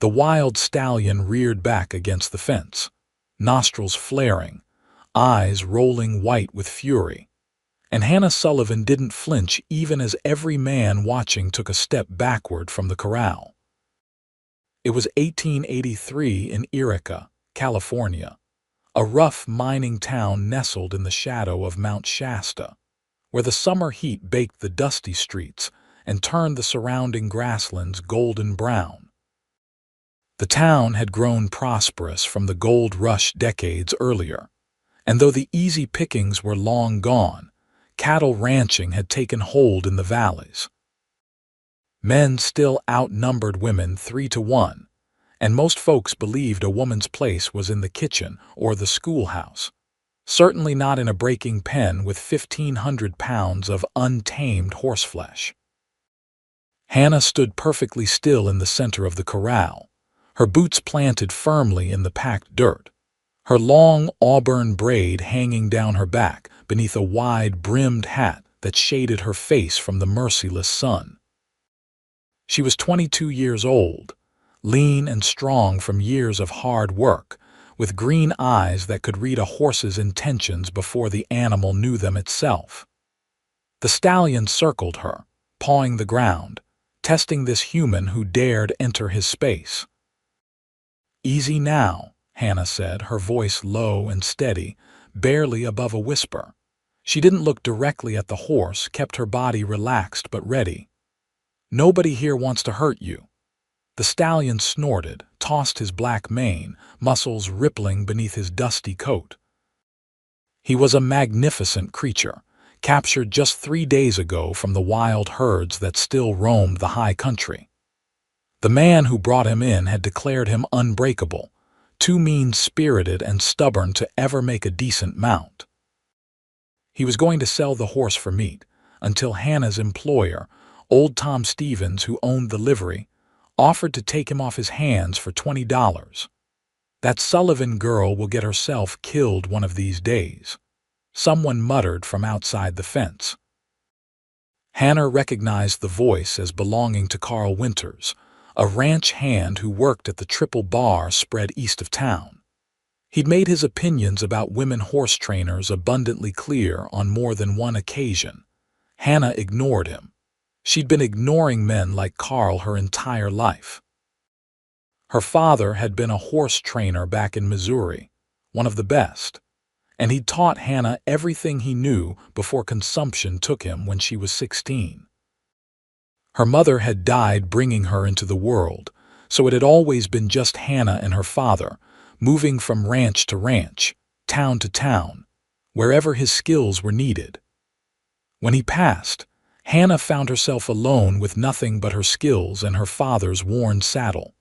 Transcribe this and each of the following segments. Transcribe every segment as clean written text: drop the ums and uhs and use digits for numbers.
The wild stallion reared back against the fence, nostrils flaring, eyes rolling white with fury. And Hannah Sullivan didn't flinch even as every man watching took a step backward from the corral. It was 1883 in Eureka, California, a rough mining town nestled in the shadow of Mount Shasta, where the summer heat baked the dusty streets and turned the surrounding grasslands golden brown. The town had grown prosperous from the gold rush decades earlier, and though the easy pickings were long gone, cattle ranching had taken hold in the valleys. Men still outnumbered women 3-1, and most folks believed a woman's place was in the kitchen or the schoolhouse, certainly not in a breaking pen with 1,500 pounds of untamed horseflesh. Hannah stood perfectly still in the center of the corral, her boots planted firmly in the packed dirt, her long auburn braid hanging down her back beneath a wide-brimmed hat that shaded her face from the merciless sun. She was 22 years old, lean and strong from years of hard work, with green eyes that could read a horse's intentions before the animal knew them itself. The stallion circled her, pawing the ground, testing this human who dared enter his space. "Easy now," Hannah said, her voice low and steady, barely above a whisper. She didn't look directly at the horse, kept her body relaxed but ready. "Nobody here wants to hurt you." The stallion snorted, tossed his black mane, muscles rippling beneath his dusty coat. He was a magnificent creature, captured just 3 days ago from the wild herds that still roamed the high country. The man who brought him in had declared him unbreakable, too mean-spirited and stubborn to ever make a decent mount. He was going to sell the horse for meat, until Hannah's employer, old Tom Stevens, who owned the livery, offered to take him off his hands for $20. "That Sullivan girl will get herself killed one of these days," someone muttered from outside the fence. Hannah recognized the voice as belonging to Carl Winters, a ranch hand who worked at the Triple Bar spread east of town. He'd made his opinions about women horse trainers abundantly clear on more than one occasion. Hannah ignored him. She'd been ignoring men like Carl her entire life. Her father had been a horse trainer back in Missouri, one of the best, and he'd taught Hannah everything he knew before consumption took him when she was 16. Her mother had died bringing her into the world, so it had always been just Hannah and her father, moving from ranch to ranch, town to town, wherever his skills were needed. When he passed, Hannah found herself alone with nothing but her skills and her father's worn saddle.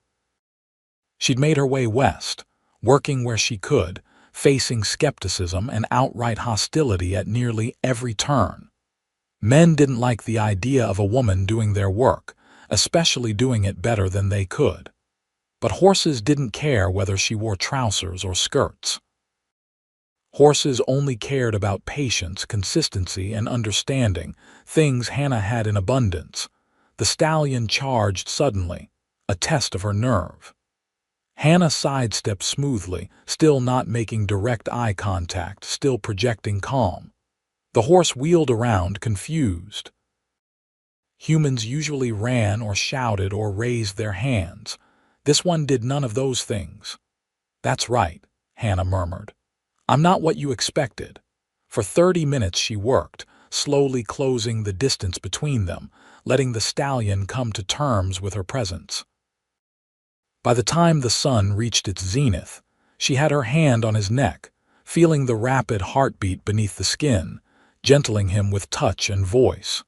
She'd made her way west, working where she could, facing skepticism and outright hostility at nearly every turn. Men didn't like the idea of a woman doing their work, especially doing it better than they could. But horses didn't care whether she wore trousers or skirts. Horses only cared about patience, consistency, and understanding, things Hannah had in abundance. The stallion charged suddenly, a test of her nerve. Hannah sidestepped smoothly, still not making direct eye contact, still projecting calm. The horse wheeled around, confused. Humans usually ran or shouted or raised their hands. This one did none of those things. "That's right," Hannah murmured. "I'm not what you expected." For 30 minutes she worked, slowly closing the distance between them, letting the stallion come to terms with her presence. By the time the sun reached its zenith, she had her hand on his neck, feeling the rapid heartbeat beneath the skin, gentling him with touch and voice.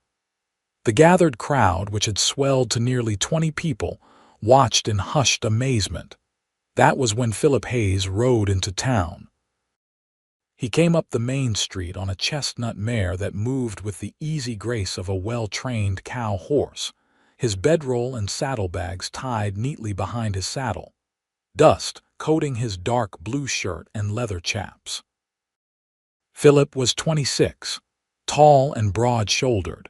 The gathered crowd, which had swelled to nearly 20 people, watched in hushed amazement. That was when Philip Hayes rode into town. He came up the main street on a chestnut mare that moved with the easy grace of a well-trained cow horse, his bedroll and saddlebags tied neatly behind his saddle, dust coating his dark blue shirt and leather chaps. Philip was 26, tall and broad-shouldered,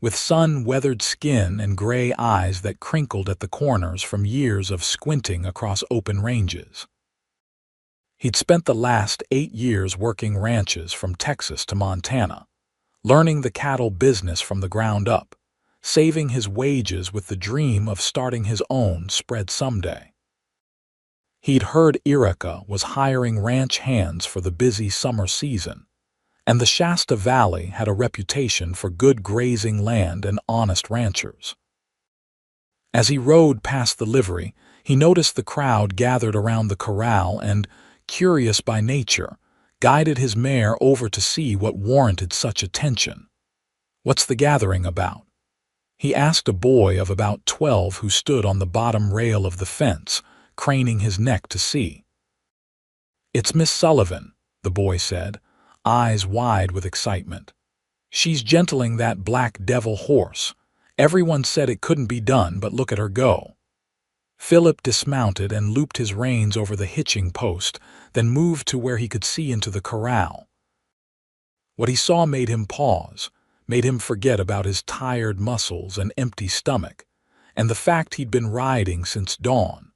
with sun-weathered skin and gray eyes that crinkled at the corners from years of squinting across open ranges. He'd spent the last 8 years working ranches from Texas to Montana, learning the cattle business from the ground up, saving his wages with the dream of starting his own spread someday. He'd heard Erica was hiring ranch hands for the busy summer season, and the Shasta Valley had a reputation for good grazing land and honest ranchers. As he rode past the livery, he noticed the crowd gathered around the corral and, curious by nature, guided his mare over to see what warranted such attention. "What's the gathering about?" he asked a boy of about 12 who stood on the bottom rail of the fence, craning his neck to see. "It's Miss Sullivan," the boy said, eyes wide with excitement. "She's gentling that black devil horse. Everyone said it couldn't be done, but look at her go." Philip dismounted and looped his reins over the hitching post, then moved to where he could see into the corral. What he saw made him pause, made him forget about his tired muscles and empty stomach, and the fact he'd been riding since dawn.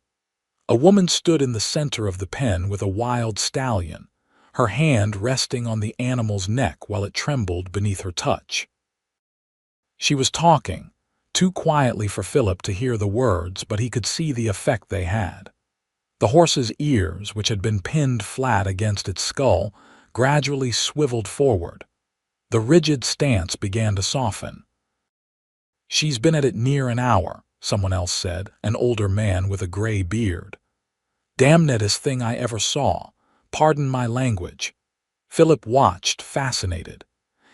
A woman stood in the center of the pen with a wild stallion, her hand resting on the animal's neck while it trembled beneath her touch. She was talking, too quietly for Philip to hear the words, but he could see the effect they had. The horse's ears, which had been pinned flat against its skull, gradually swiveled forward. The rigid stance began to soften. "She's been at it near an hour," someone else said, an older man with a gray beard. "Damnedest thing I ever saw. Pardon my language." Philip watched, fascinated.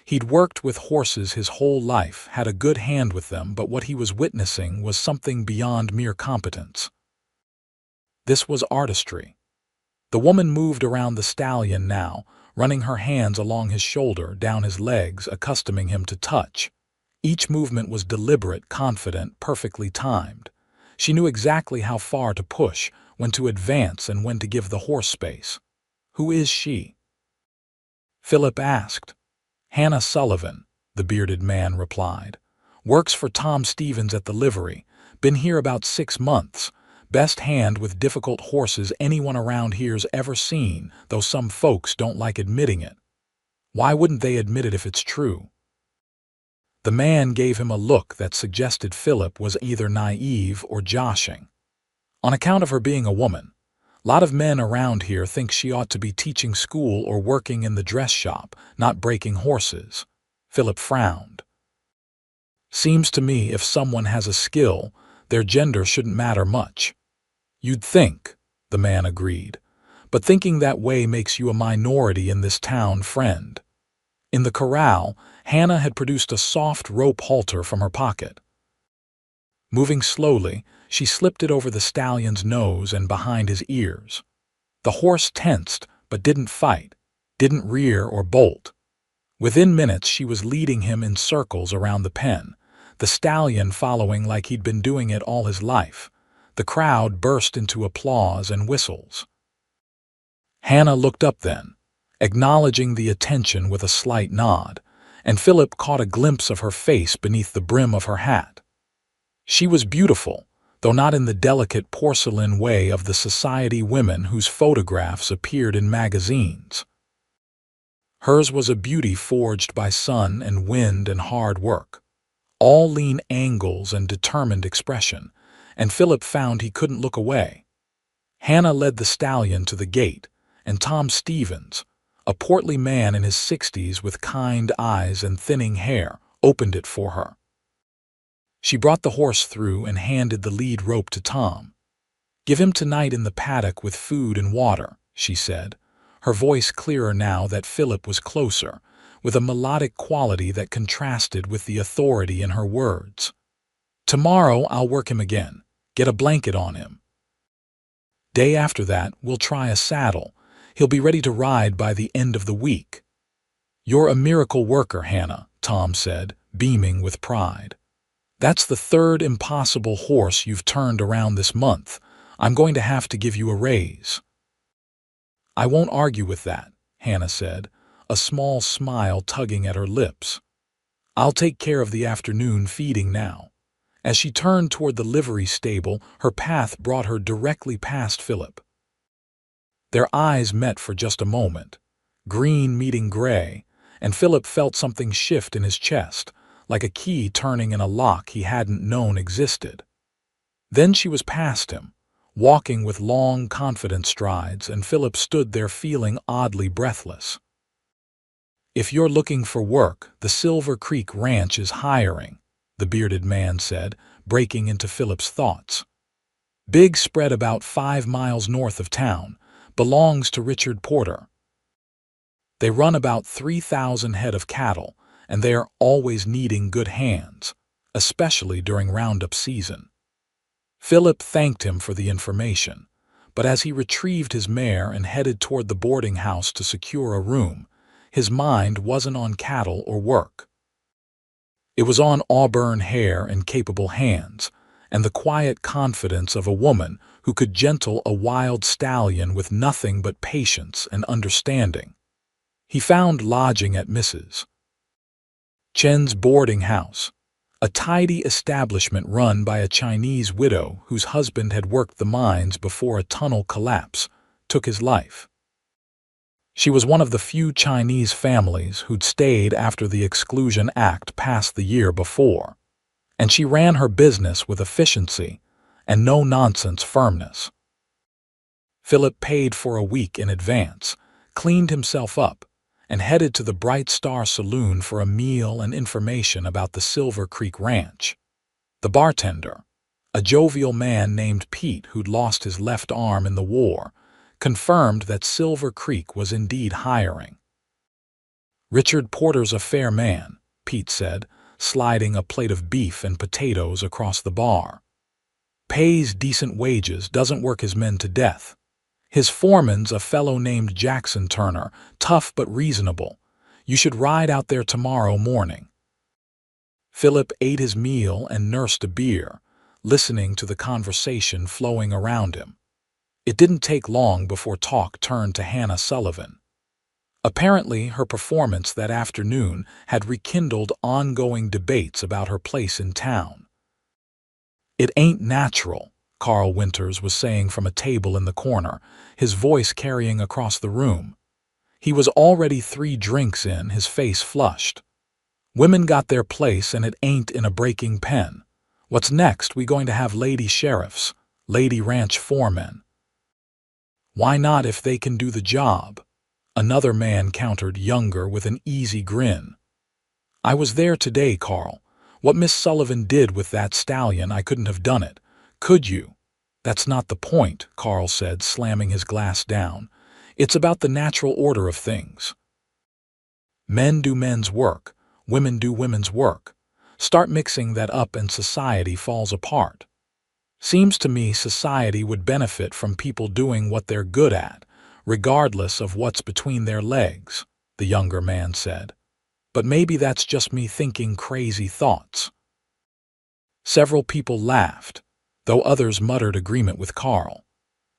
He'd worked with horses his whole life, had a good hand with them, but what he was witnessing was something beyond mere competence. This was artistry. The woman moved around the stallion now, running her hands along his shoulder, down his legs, accustoming him to touch. Each movement was deliberate, confident, perfectly timed. She knew exactly how far to push, when to advance, and when to give the horse space. "Who is she?" Philip asked. "Hannah Sullivan," the bearded man replied. "Works for Tom Stevens at the livery. Been here about 6 months. Best hand with difficult horses anyone around here's ever seen, though some folks don't like admitting it." "Why wouldn't they admit it if it's true?" The man gave him a look that suggested Philip was either naive or joshing. "On account of her being a woman. Lot of men around here think she ought to be teaching school or working in the dress shop, not breaking horses." Philip frowned. "Seems to me if someone has a skill, their gender shouldn't matter much." "You'd think," the man agreed, "but thinking that way makes you a minority in this town, friend." In the corral, Hannah had produced a soft rope halter from her pocket. Moving slowly, she slipped it over the stallion's nose and behind his ears. The horse tensed, but didn't fight, didn't rear or bolt. Within minutes she was leading him in circles around the pen, the stallion following like he'd been doing it all his life. The crowd burst into applause and whistles. Hannah looked up then, acknowledging the attention with a slight nod, and Philip caught a glimpse of her face beneath the brim of her hat. She was beautiful, though not in the delicate porcelain way of the society women whose photographs appeared in magazines. Hers was a beauty forged by sun and wind and hard work, all lean angles and determined expression, and Philip found he couldn't look away. Hannah led the stallion to the gate, and Tom Stevens, a portly man in his 60s with kind eyes and thinning hair, opened it for her. She brought the horse through and handed the lead rope to Tom. "Give him tonight in the paddock with food and water," she said, her voice clearer now that Philip was closer, with a melodic quality that contrasted with the authority in her words. "Tomorrow I'll work him again. Get a blanket on him. Day after that, we'll try a saddle. He'll be ready to ride by the end of the week." "You're a miracle worker, Hannah," Tom said, beaming with pride. "That's the 3rd impossible horse you've turned around this month. I'm going to have to give you a raise." "I won't argue with that," Hannah said, a small smile tugging at her lips. I'll take care of the afternoon feeding now. As she turned toward the livery stable, her path brought her directly past Philip. Their eyes met for just a moment, green meeting gray, and Philip felt something shift in his chest, like a key turning in a lock he hadn't known existed. Then she was past him, walking with long, confident strides, and Philip stood there feeling oddly breathless. "If you're looking for work, the Silver Creek Ranch is hiring," the bearded man said, breaking into Philip's thoughts. "Big spread about 5 miles north of town, belongs to Richard Porter. They run about 3,000 head of cattle, and they are always needing good hands, especially during roundup season." Philip thanked him for the information, but as he retrieved his mare and headed toward the boarding house to secure a room, his mind wasn't on cattle or work. It was on auburn hair and capable hands, and the quiet confidence of a woman who could gentle a wild stallion with nothing but patience and understanding. He found lodging at Mrs. Chen's boarding house, a tidy establishment run by a Chinese widow whose husband had worked the mines before a tunnel collapse took his life. She was one of the few Chinese families who'd stayed after the Exclusion Act passed the year before, and she ran her business with efficiency and no-nonsense firmness. Philip paid for a week in advance, cleaned himself up, and headed to the Bright Star Saloon for a meal and information about the Silver Creek Ranch. The bartender, a jovial man named Pete who'd lost his left arm in the war, confirmed that Silver Creek was indeed hiring. "Richard Porter's a fair man," Pete said, sliding a plate of beef and potatoes across the bar. "Pays decent wages, doesn't work his men to death. His foreman's a fellow named Jackson Turner, tough but reasonable. You should ride out there tomorrow morning." Philip ate his meal and nursed a beer, listening to the conversation flowing around him. It didn't take long before talk turned to Hannah Sullivan. Apparently, her performance that afternoon had rekindled ongoing debates about her place in town. "It ain't natural," Carl Winters was saying from a table in the corner, his voice carrying across the room. He was already 3 drinks in, his face flushed. "Women got their place and it ain't in a breaking pen. What's next? We going to have lady sheriffs, lady ranch foremen." "Why not if they can do the job?" Another man countered, younger, with an easy grin. "I was there today, Carl. What Miss Sullivan did with that stallion, I couldn't have done it. Could you?" "That's not the point," Carl said, slamming his glass down. "It's about the natural order of things. Men do men's work, women do women's work. Start mixing that up and society falls apart. Seems to me society would benefit from people doing what they're good at, regardless of what's between their legs," the younger man said. "But maybe that's just me thinking crazy thoughts." Several people laughed, though others muttered agreement with Carl.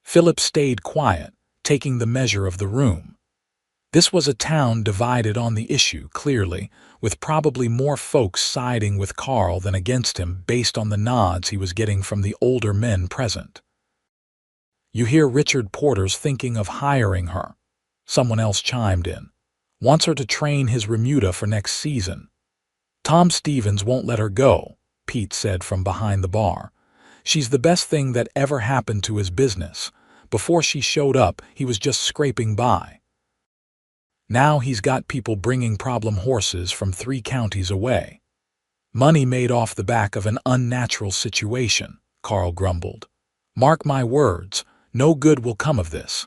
Philip stayed quiet, taking the measure of the room. This was a town divided on the issue, clearly, with probably more folks siding with Carl than against him based on the nods he was getting from the older men present. "You hear Richard Porter's thinking of hiring her," someone else chimed in. "Wants her to train his remuda for next season. Tom Stevens won't let her go," Pete said from behind the bar. "She's the best thing that ever happened to his business. Before she showed up, he was just scraping by. Now he's got people bringing problem horses from 3 counties away. Money made off the back of an unnatural situation," Carl grumbled. "Mark my words, no good will come of this."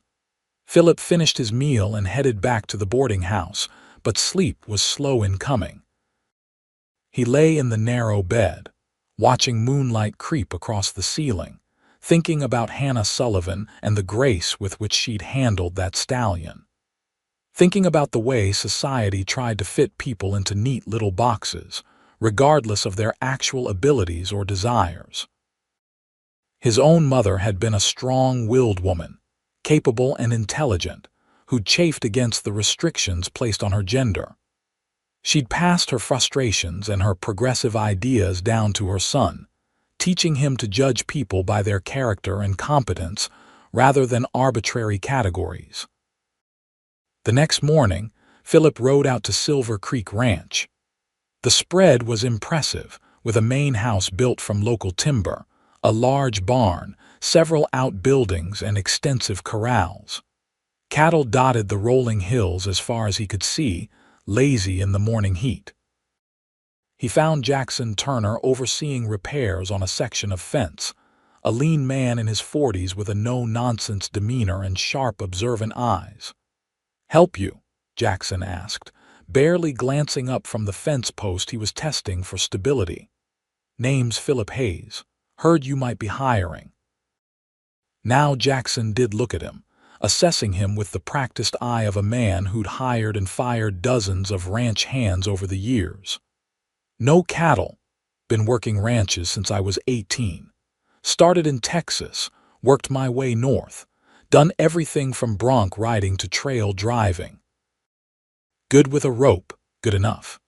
Philip finished his meal and headed back to the boarding house, but sleep was slow in coming. He lay in the narrow bed, watching moonlight creep across the ceiling, thinking about Hannah Sullivan and the grace with which she'd handled that stallion. Thinking about the way society tried to fit people into neat little boxes, regardless of their actual abilities or desires. His own mother had been a strong-willed woman, capable and intelligent, who'd chafed against the restrictions placed on her gender. She'd passed her frustrations and her progressive ideas down to her son, teaching him to judge people by their character and competence rather than arbitrary categories. The next morning, Philip rode out to Silver Creek Ranch. The spread was impressive, with a main house built from local timber, a large barn, several outbuildings, and extensive corrals. Cattle dotted the rolling hills as far as he could see, lazy in the morning heat. He found Jackson Turner overseeing repairs on a section of fence, a lean man in his 40s with a no-nonsense demeanor and sharp, observant eyes. "Help you?" Jackson asked, barely glancing up from the fence post he was testing for stability. "Name's Philip Hayes. Heard you might be hiring." Now Jackson did look at him, assessing him with the practiced eye of a man who'd hired and fired dozens of ranch hands over the years. "No cattle. Been working ranches since I was 18. Started in Texas, worked my way north, done everything from bronc riding to trail driving. Good with a rope, good enough.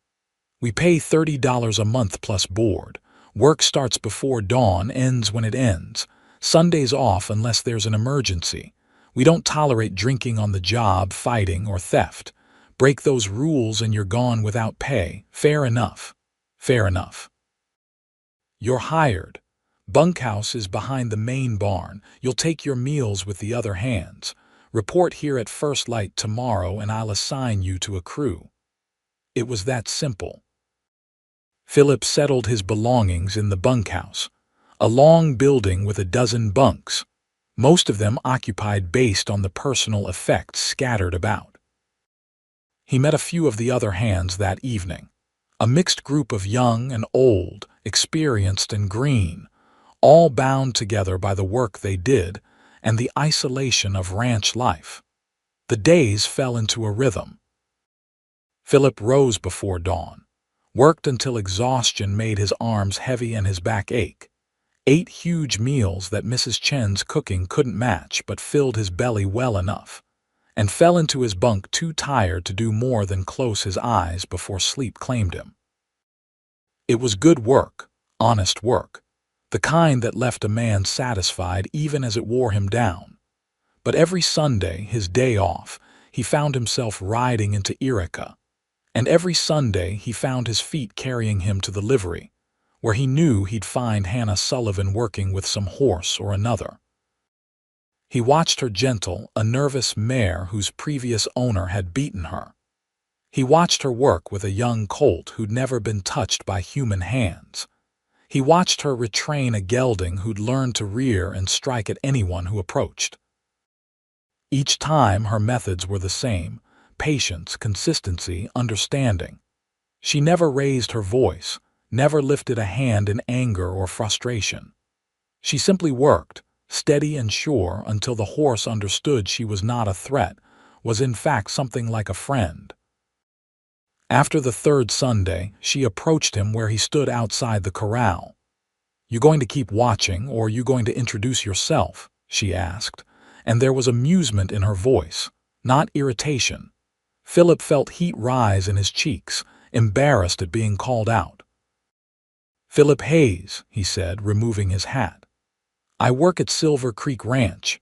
We pay $30 a month plus board. Work starts before dawn, ends when it ends. Sundays off unless there's an emergency. We don't tolerate drinking on the job, fighting, or theft. Break those rules and you're gone without pay. Fair enough. Fair enough. You're hired. Bunkhouse is behind the main barn. You'll take your meals with the other hands. Report here at first light tomorrow and I'll assign you to a crew." It was that simple. Philip settled his belongings in the bunkhouse, a long building with a dozen bunks, most of them occupied based on the personal effects scattered about. He met a few of the other hands that evening, a mixed group of young and old, experienced and green, all bound together by the work they did and the isolation of ranch life. The days fell into a rhythm. Philip rose before dawn, worked until exhaustion made his arms heavy and his back ache, ate huge meals that Mrs. Chen's cooking couldn't match but filled his belly well enough, and fell into his bunk too tired to do more than close his eyes before sleep claimed him. It was good work, honest work, the kind that left a man satisfied even as it wore him down. But every Sunday, his day off, he found himself riding into Eureka, and every Sunday he found his feet carrying him to the livery, where he knew he'd find Hannah Sullivan working with some horse or another. He watched her gentle, a nervous mare whose previous owner had beaten her. He watched her work with a young colt who'd never been touched by human hands. He watched her retrain a gelding who'd learned to rear and strike at anyone who approached. Each time her methods were the same: patience, consistency, understanding. She never raised her voice, never lifted a hand in anger or frustration. She simply worked, steady and sure, until the horse understood she was not a threat, was in fact something like a friend. After the third Sunday, she approached him where he stood outside the corral. "You going to keep watching, or you going to introduce yourself?" she asked, and there was amusement in her voice, not irritation. Philip felt heat rise in his cheeks, embarrassed at being called out. "Philip Hayes," he said, removing his hat. "I work at Silver Creek Ranch."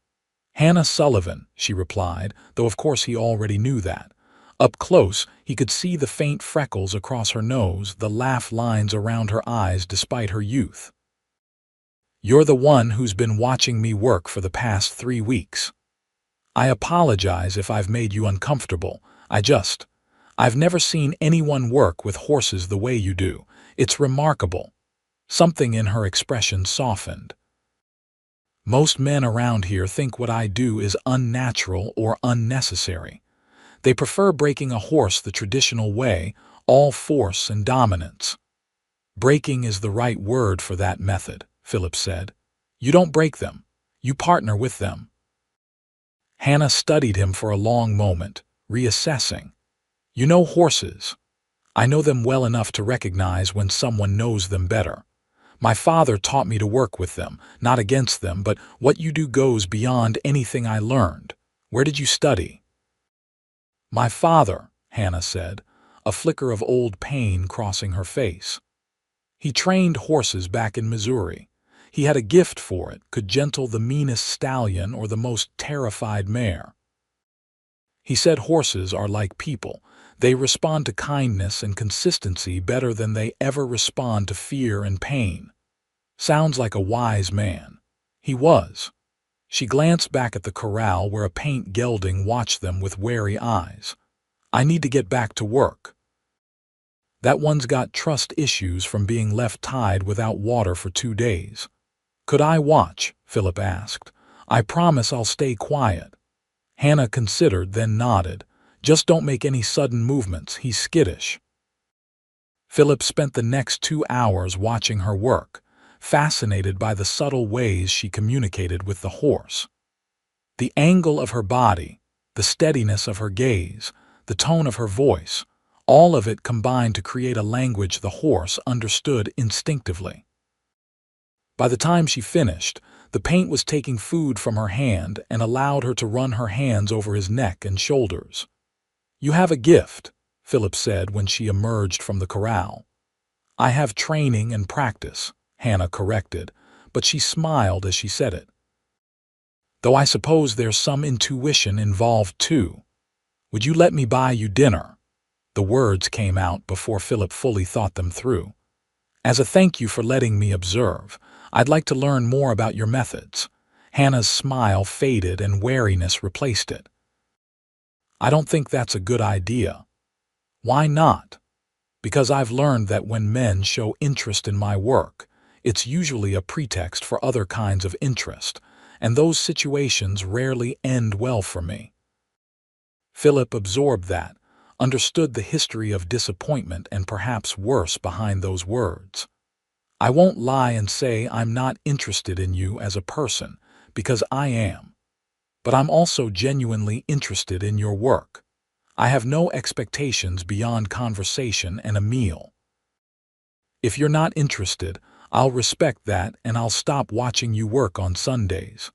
"Hannah Sullivan," she replied, though of course he already knew that. Up close, he could see the faint freckles across her nose, the laugh lines around her eyes despite her youth. "You're the one who's been watching me work for the past 3 weeks. I apologize if I've made you uncomfortable. I've never seen anyone work with horses the way you do. It's remarkable." Something in her expression softened. "Most men around here think what I do is unnatural or unnecessary. They prefer breaking a horse the traditional way, all force and dominance." "Breaking is the right word for that method," Philip said. "You don't break them. You partner with them." Hannah studied him for a long moment, reassessing. "You know horses. I know them well enough to recognize when someone knows them better. My father taught me to work with them, not against them, but what you do goes beyond anything I learned. Where did you study?" "My father," Hannah said, a flicker of old pain crossing her face. He trained horses back in Missouri. He had a gift for it, could gentle the meanest stallion or the most terrified mare. He said horses are like people. They respond to kindness and consistency better than they ever respond to fear and pain. Sounds like a wise man. He was. She glanced back at the corral where a paint gelding watched them with wary eyes. I need to get back to work. That one's got trust issues from being left tied without water for 2 days. Could I watch? Philip asked. I promise I'll stay quiet. Hannah considered, then nodded. Just don't make any sudden movements. He's skittish. Philip spent the next 2 hours watching her work, fascinated by the subtle ways she communicated with the horse. The angle of her body, the steadiness of her gaze, the tone of her voice, all of it combined to create a language the horse understood instinctively. By the time she finished, the paint was taking food from her hand and allowed her to run her hands over his neck and shoulders. You have a gift, Philip said when she emerged from the corral. I have training and practice, Hannah corrected, but she smiled as she said it. Though I suppose there's some intuition involved too. Would you let me buy you dinner? The words came out before Philip fully thought them through. As a thank you for letting me observe, I'd like to learn more about your methods. Hannah's smile faded and wariness replaced it. I don't think that's a good idea. Why not? Because I've learned that when men show interest in my work, it's usually a pretext for other kinds of interest, and those situations rarely end well for me. Philip absorbed that, understood the history of disappointment and perhaps worse behind those words. I won't lie and say I'm not interested in you as a person, because I am. But I'm also genuinely interested in your work. I have no expectations beyond conversation and a meal. If you're not interested, I'll respect that and I'll stop watching you work on Sundays.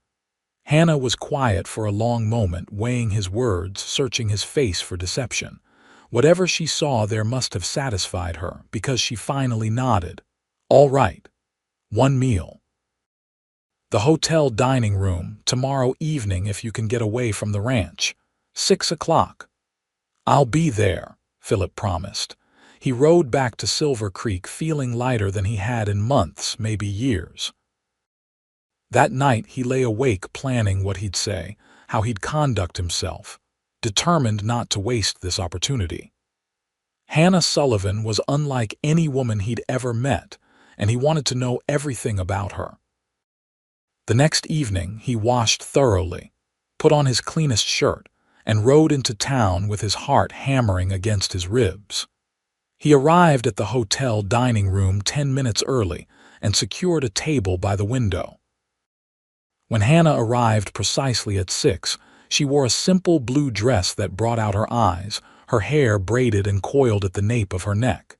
Hannah was quiet for a long moment, weighing his words, searching his face for deception. Whatever she saw there must have satisfied her, because she finally nodded. All right. 1 meal. The hotel dining room, tomorrow evening if you can get away from the ranch. 6 o'clock. I'll be there, Philip promised. He rode back to Silver Creek feeling lighter than he had in months, maybe years. That night he lay awake planning what he'd say, how he'd conduct himself, determined not to waste this opportunity. Hannah Sullivan was unlike any woman he'd ever met, and he wanted to know everything about her. The next evening he washed thoroughly, put on his cleanest shirt, and rode into town with his heart hammering against his ribs. He arrived at the hotel dining room 10 minutes early and secured a table by the window. When Hannah arrived precisely at 6, she wore a simple blue dress that brought out her eyes, her hair braided and coiled at the nape of her neck.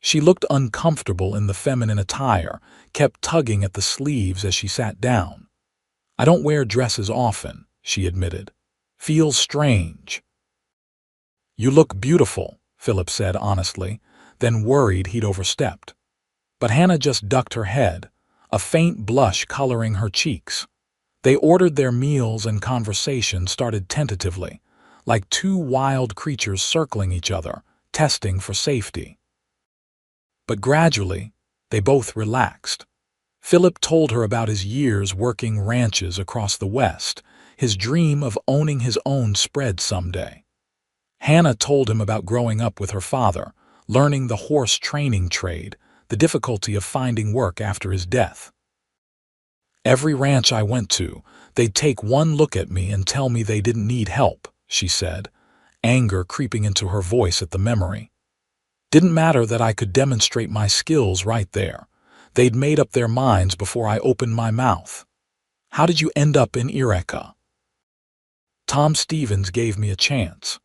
She looked uncomfortable in the feminine attire, kept tugging at the sleeves as she sat down. I don't wear dresses often, she admitted. Feels strange. You look beautiful, Philip said honestly, then worried he'd overstepped. But Hannah just ducked her head, a faint blush coloring her cheeks. They ordered their meals and conversation started tentatively, like 2 wild creatures circling each other, testing for safety. But gradually, they both relaxed. Philip told her about his years working ranches across the West, his dream of owning his own spread someday. Hannah told him about growing up with her father, learning the horse training trade, the difficulty of finding work after his death. Every ranch I went to, they'd take one look at me and tell me they didn't need help, she said, anger creeping into her voice at the memory. Didn't matter that I could demonstrate my skills right there. They'd made up their minds before I opened my mouth. How did you end up in Eureka? Tom Stevens gave me a chance.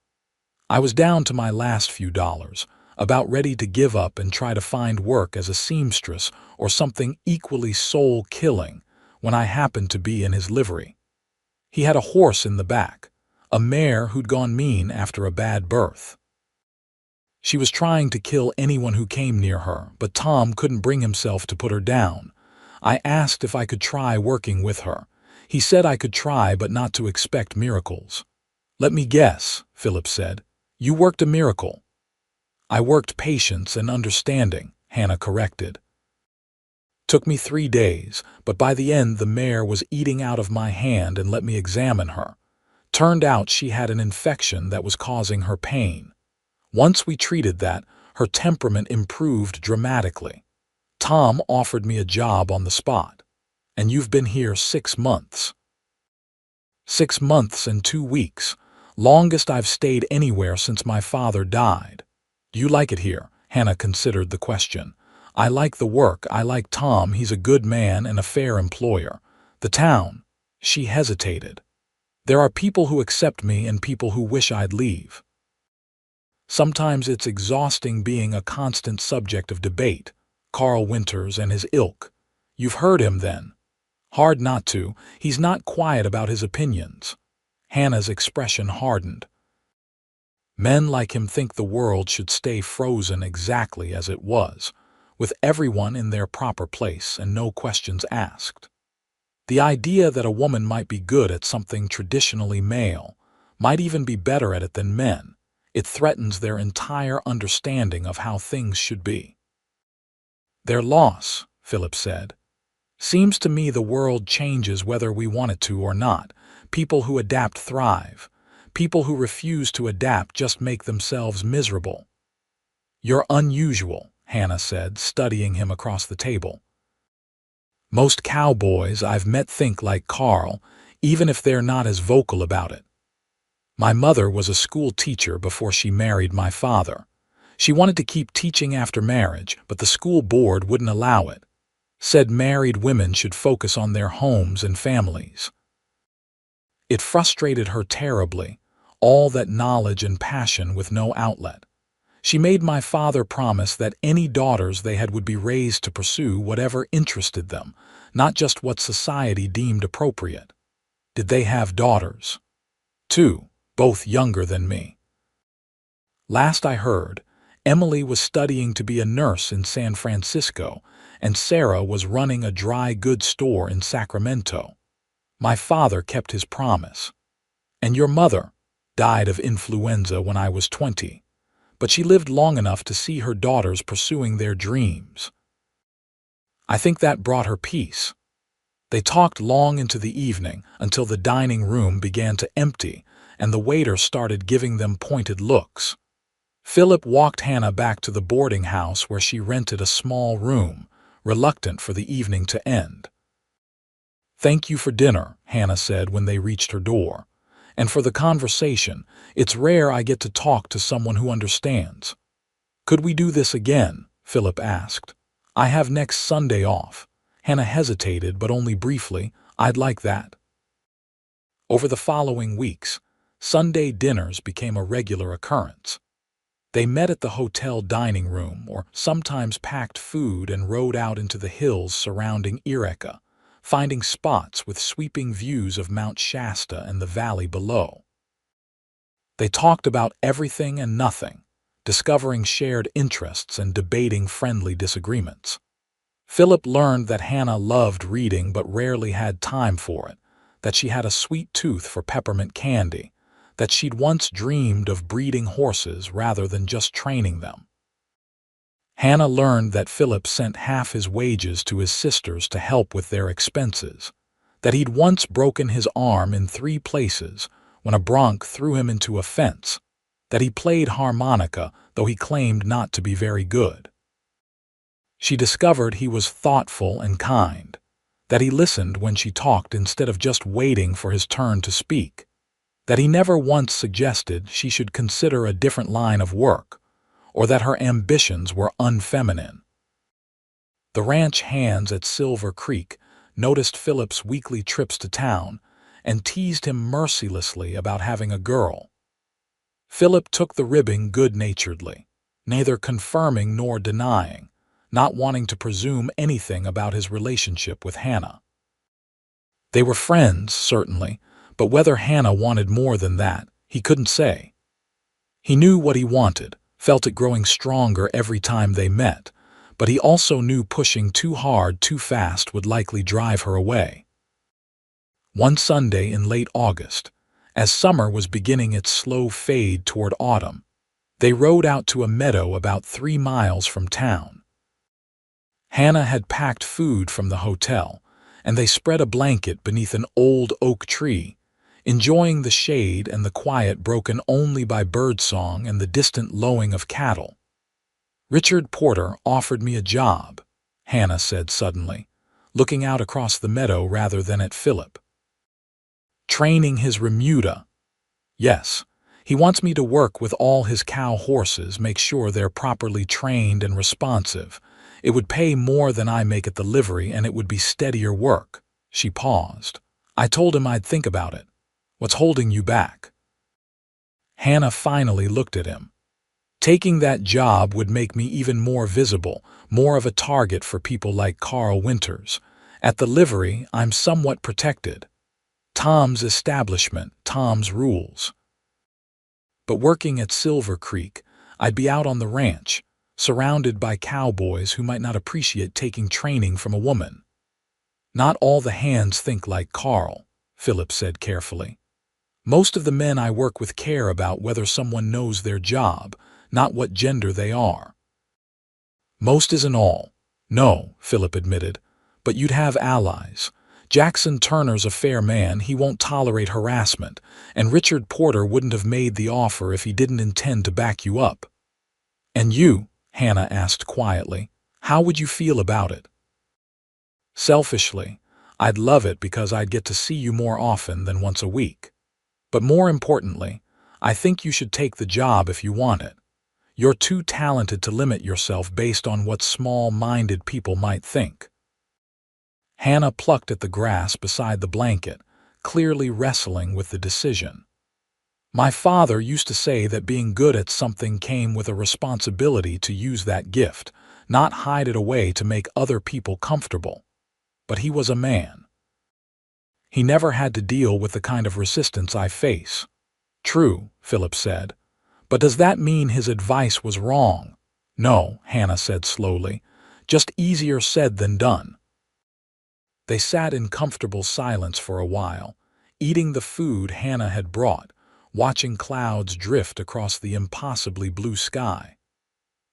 I was down to my last few dollars, about ready to give up and try to find work as a seamstress or something equally soul-killing, when I happened to be in his livery. He had a horse in the back, a mare who'd gone mean after a bad birth. She was trying to kill anyone who came near her, but Tom couldn't bring himself to put her down. I asked if I could try working with her. He said I could try, but not to expect miracles. "Let me guess," Philip said. "You worked a miracle." "I worked patience and understanding," Hannah corrected. "Took me 3 days, but by the end the mare was eating out of my hand and let me examine her. Turned out she had an infection that was causing her pain. Once we treated that, her temperament improved dramatically. Tom offered me a job on the spot. And you've been here 6 months." 6 months and 2 weeks. Longest I've stayed anywhere since my father died. "Do you like it here?" Hannah considered the question. "I like the work. I like Tom. He's a good man and a fair employer. The town." She hesitated. "There are people who accept me and people who wish I'd leave. Sometimes it's exhausting being a constant subject of debate. Carl Winters and his ilk. You've heard him then." "Hard not to. He's not quiet about his opinions." Hannah's expression hardened. "Men like him think the world should stay frozen exactly as it was, with everyone in their proper place and no questions asked. The idea that a woman might be good at something traditionally male, might even be better at it than men, it threatens their entire understanding of how things should be." "Their loss," Philip said. "Seems to me the world changes whether we want it to or not. People who adapt thrive. People who refuse to adapt just make themselves miserable." "You're unusual," Hannah said, studying him across the table. "Most cowboys I've met think like Carl, even if they're not as vocal about it. My mother was a school teacher before she married my father. She wanted to keep teaching after marriage, but the school board wouldn't allow it. Said married women should focus on their homes and families. It frustrated her terribly, all that knowledge and passion with no outlet. She made my father promise that any daughters they had would be raised to pursue whatever interested them, not just what society deemed appropriate." "Did they have daughters?" "2, both younger than me. Last I heard, Emily was studying to be a nurse in San Francisco, and Sarah was running a dry goods store in Sacramento. My father kept his promise. And your mother died of influenza when I was 20, but she lived long enough to see her daughters pursuing their dreams. I think that brought her peace." They talked long into the evening until the dining room began to empty and the waiter started giving them pointed looks. Philip walked Hannah back to the boarding house where she rented a small room, reluctant for the evening to end. "Thank you for dinner," Hannah said when they reached her door. "And for the conversation. It's rare I get to talk to someone who understands." "Could we do this again?" Philip asked. "I have next Sunday off." Hannah hesitated, but only briefly. "I'd like that." Over the following weeks, Sunday dinners became a regular occurrence. They met at the hotel dining room or sometimes packed food and rode out into the hills surrounding Eureka, finding spots with sweeping views of Mount Shasta and the valley below. They talked about everything and nothing, discovering shared interests and debating friendly disagreements. Philip learned that Hannah loved reading but rarely had time for it, that she had a sweet tooth for peppermint candy, that she'd once dreamed of breeding horses rather than just training them. Hannah learned that Philip sent half his wages to his sisters to help with their expenses, that he'd once broken his arm in 3 places when a bronc threw him into a fence, that he played harmonica though he claimed not to be very good. She discovered he was thoughtful and kind, that he listened when she talked instead of just waiting for his turn to speak, that he never once suggested she should consider a different line of work, or that her ambitions were unfeminine. The ranch hands at Silver Creek noticed Philip's weekly trips to town and teased him mercilessly about having a girl. Philip took the ribbing good-naturedly, neither confirming nor denying, not wanting to presume anything about his relationship with Hannah. They were friends, certainly, but whether Hannah wanted more than that, he couldn't say. He knew what he wanted, felt it growing stronger every time they met, but he also knew pushing too hard too fast would likely drive her away. One Sunday in late August, as summer was beginning its slow fade toward autumn, they rode out to a meadow about 3 miles from town. Hannah had packed food from the hotel, and they spread a blanket beneath an old oak tree, enjoying the shade and the quiet broken only by birdsong and the distant lowing of cattle. "Richard Porter offered me a job," Hannah said suddenly, looking out across the meadow rather than at Philip. "Training his remuda. Yes, he wants me to work with all his cow horses, make sure they're properly trained and responsive. It would pay more than I make at the livery, and it would be steadier work." She paused. "I told him I'd think about it. What's holding you back?" Hannah finally looked at him. "Taking that job would make me even more visible, more of a target for people like Carl Winters. At the livery, I'm somewhat protected. Tom's establishment, Tom's rules. But working at Silver Creek, I'd be out on the ranch, surrounded by cowboys who might not appreciate taking training from a woman." "Not all the hands think like Carl," Philip said carefully. "Most of the men I work with care about whether someone knows their job, not what gender they are." "Most isn't all. No," Philip admitted, "but you'd have allies. Jackson Turner's a fair man, he won't tolerate harassment, and Richard Porter wouldn't have made the offer if he didn't intend to back you up." "And you?" Hannah asked quietly. "How would you feel about it?" "Selfishly, I'd love it because I'd get to see you more often than once a week. But more importantly, I think you should take the job if you want it. You're too talented to limit yourself based on what small-minded people might think." Hannah plucked at the grass beside the blanket, clearly wrestling with the decision. "My father used to say that being good at something came with a responsibility to use that gift, not hide it away to make other people comfortable. But he was a man. He never had to deal with the kind of resistance I face." "True," Philip said. "But does that mean his advice was wrong?" "No," Hannah said slowly. "Just easier said than done." They sat in comfortable silence for a while, eating the food Hannah had brought, watching clouds drift across the impossibly blue sky.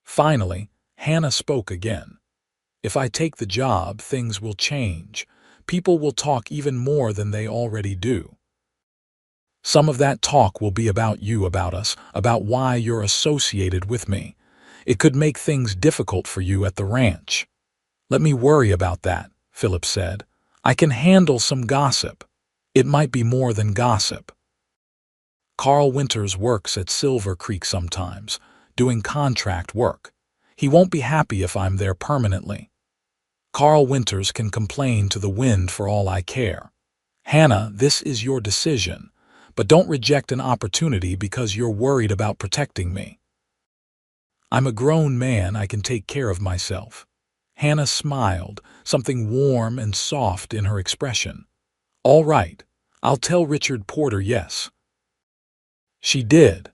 Finally, Hannah spoke again. "If I take the job, things will change. People will talk even more than they already do. Some of that talk will be about you, about us, about why you're associated with me. It could make things difficult for you at the ranch." "Let me worry about that," Philip said. "I can handle some gossip. It might be more than gossip. Carl Winters works at Silver Creek sometimes, doing contract work. He won't be happy if I'm there permanently. Carl Winters can complain to the wind for all I care. Hannah, this is your decision, but don't reject an opportunity because you're worried about protecting me. I'm a grown man, I can take care of myself." Hannah smiled, something warm and soft in her expression. "All right, I'll tell Richard Porter yes." She did,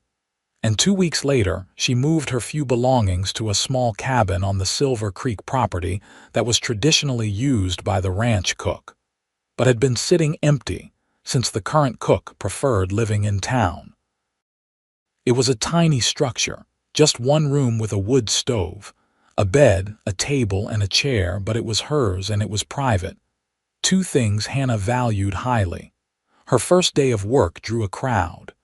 and 2 weeks later she moved her few belongings to a small cabin on the Silver Creek property that was traditionally used by the ranch cook, but had been sitting empty since the current cook preferred living in town. It was a tiny structure, just one room with a wood stove, a bed, a table, and a chair, but it was hers and it was private. 2 things Hannah valued highly. Her first day of work drew a crowd.